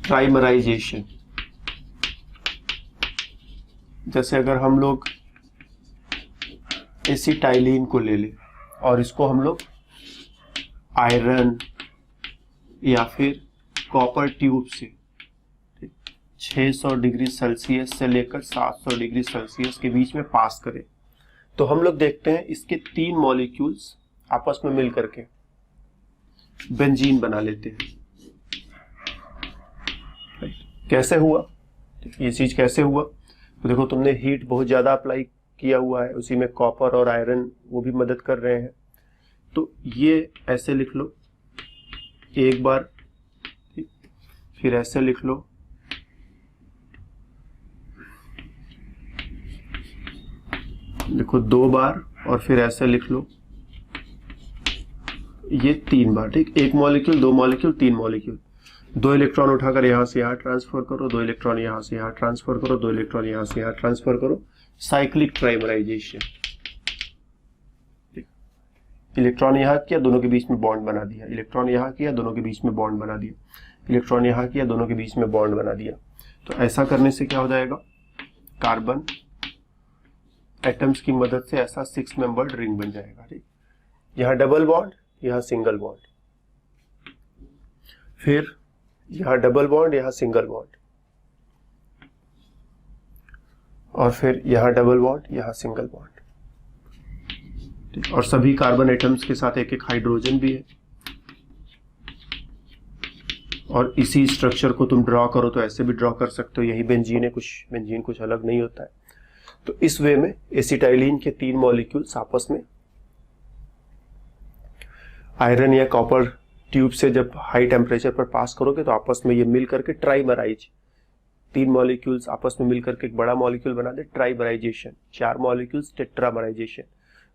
ट्राइमराइजेशन। जैसे अगर हम लोग एसिटाइलिन को ले लें और इसको हम लोग आयरन या फिर कॉपर ट्यूब से 600 डिग्री सेल्सियस से लेकर 700 डिग्री सेल्सियस के बीच में पास करें, तो हम लोग देखते हैं इसके 3 मॉलिक्यूल्स आपस में मिलकर के बेंजीन बना लेते हैं। कैसे हुआ, ये चीज कैसे हुआ? तो देखो, तुमने हीट बहुत ज्यादा अप्लाई किया हुआ है, उसी में कॉपर और आयरन वो भी मदद कर रहे हैं। तो ये ऐसे लिख लो एक बार, फिर ऐसे लिख लो, देखो 2 बार, और फिर ऐसे लिख लो, ये 3 बार। ठीक, 1 मॉलिक्यूल, 2 मॉलिक्यूल, 3 मॉलिक्यूल, 2 इलेक्ट्रॉन उठाकर यहां से यहां ट्रांसफर करो, 2 इलेक्ट्रॉन यहां से यहां ट्रांसफर करो, 2 इलेक्ट्रॉन यहां से यहां ट्रांसफर करो, साइक्लिक ट्राइमराइजेशन। इलेक्ट्रॉन यहां किया, दोनों के बीच में बॉन्ड बना दिया, इलेक्ट्रॉन यहां किया, दोनों के बीच में बॉन्ड बना दिया, इलेक्ट्रॉन यहां किया, दोनों के बीच में बॉन्ड बना दिया। तो ऐसा करने से क्या हो जाएगा, कार्बन एटम्स की मदद से ऐसा 6 मेंबर्ड रिंग बन जाएगा। ठीक, यहां डबल बॉन्ड, यहां सिंगल बॉन्ड, फिर यहां डबल बॉन्ड, यहां सिंगल बॉन्ड, और फिर यहां डबल बॉन्ड, यहां सिंगल बॉन्ड। ठीक, और सभी कार्बन एटम्स के साथ एक एक हाइड्रोजन भी है। और इसी स्ट्रक्चर को तुम ड्रॉ करो तो ऐसे भी ड्रॉ कर सकते हो, यही बेंजीन है, बेंजीन कुछ अलग नहीं होता है। तो इस वे में एसिटाइलिन के 3 मॉलिक्यूल्स आपस में आयरन या कॉपर ट्यूब से जब हाई टेम्परेचर पर पास करोगे तो आपस में ये मिल करके ट्राइमराइज, 3 मॉलिक्यूल्स आपस में मिल करके एक बड़ा मॉलिक्यूल बना दे, ट्राइमराइजेशन। 4 मॉलिक्यूल्स टेट्रामराइजेशन,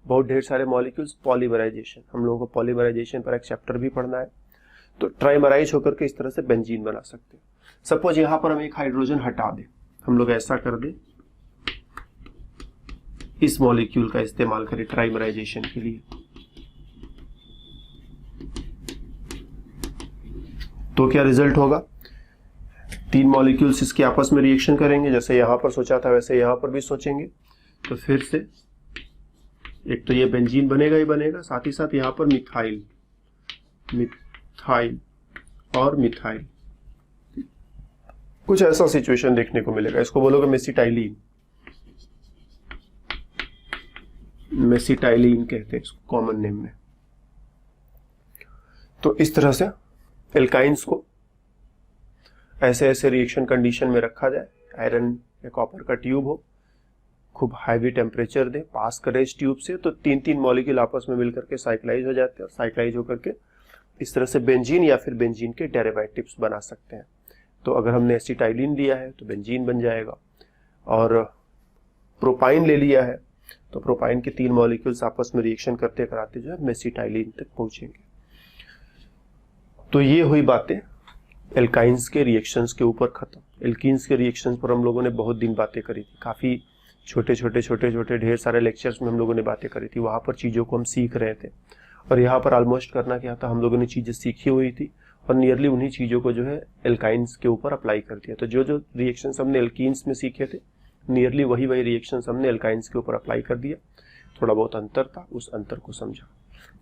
बहुत ढेर सारे मॉलिक्यूल्स पॉलीमराइजेशन। हम लोगों को पॉलीमराइजेशन पर एक चैप्टर भी पढ़ना है। तो ट्राइमराइज होकर के इस तरह से बेंजीन बना सकते हैं। सपोज यहां पर हम एक हाइड्रोजन हटा दें, हम लोग ऐसा कर दें, इस मॉलिक्यूल का इस्तेमाल करें ट्राइमराइजेशन के लिए, तो क्या रिजल्ट होगा, 3 मॉलिक्यूल्स इसके आपस में रिएक्शन करेंगे, जैसे यहां पर सोचा था वैसे यहां पर भी सोचेंगे। तो फिर से एक तो ये बेंजीन बनेगा ही बनेगा, साथ ही साथ यहां पर मिथाइल, मिथाइल और मिथाइल, कुछ ऐसा सिचुएशन देखने को मिलेगा। इसको बोलोगे मेसिटाइलिन, मेसिटाइलिन कहते हैं इसको कॉमन नेम में। तो इस तरह से एल्काइंस को ऐसे ऐसे रिएक्शन कंडीशन में रखा जाए, आयरन या कॉपर का ट्यूब हो, खूब हाईवी टेम्परेचर दे, पास करे इस ट्यूब से, तो 3-3 मॉलिक्यूल आपस में मिलकर के साइक्लाइज हो जाते हैं, और साइक्लाइज होकर के इस तरह से बेंजीन या फिर बेंजीन के डेरिवेटिव्स बना सकते हैं। तो अगर हमने एसिटाइलिन लिया है तो बेंजीन बन जाएगा, और प्रोपाइन ले लिया है तो प्रोपाइन के 3 मॉलिक्यूल्स आपस में रिएक्शन करते कराते जो है मेसिटाइलिन तक पहुंचेंगे। तो ये हुई बातें एल्काइंस के रिएक्शंस के ऊपर खत्म। एल्कीन्स के रिएक्शंस पर हम लोगों ने बहुत दिन बातें करी थी, काफी छोटे छोटे ढेर सारे लेक्चर्स में हम लोगों ने बातें करी थी, वहां पर चीजों को हम सीख रहे थे। और यहाँ पर ऑलमोस्ट करना क्या था, हम लोगों ने चीजें सीखी हुई थी और नियरली उन्हीं चीजों को जो है एल्काइंस के ऊपर अप्लाई कर दिया। तो जो जो रिएक्शंस हमने एल्कीन्स में सीखे थे, नियरली वही रिएक्शंस हमने एल्काइंस के ऊपर अप्लाई कर दिया। थोड़ा बहुत अंतर था, उस अंतर को समझा।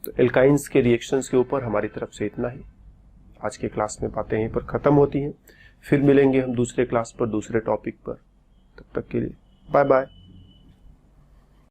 तो एल्काइंस के रिएक्शंस के ऊपर हमारी तरफ से इतना ही। आज के क्लास में बातें यहीं पर खत्म होती हैं, फिर मिलेंगे हम दूसरे क्लास पर दूसरे टॉपिक पर। तब तक के लिए बाय बाय।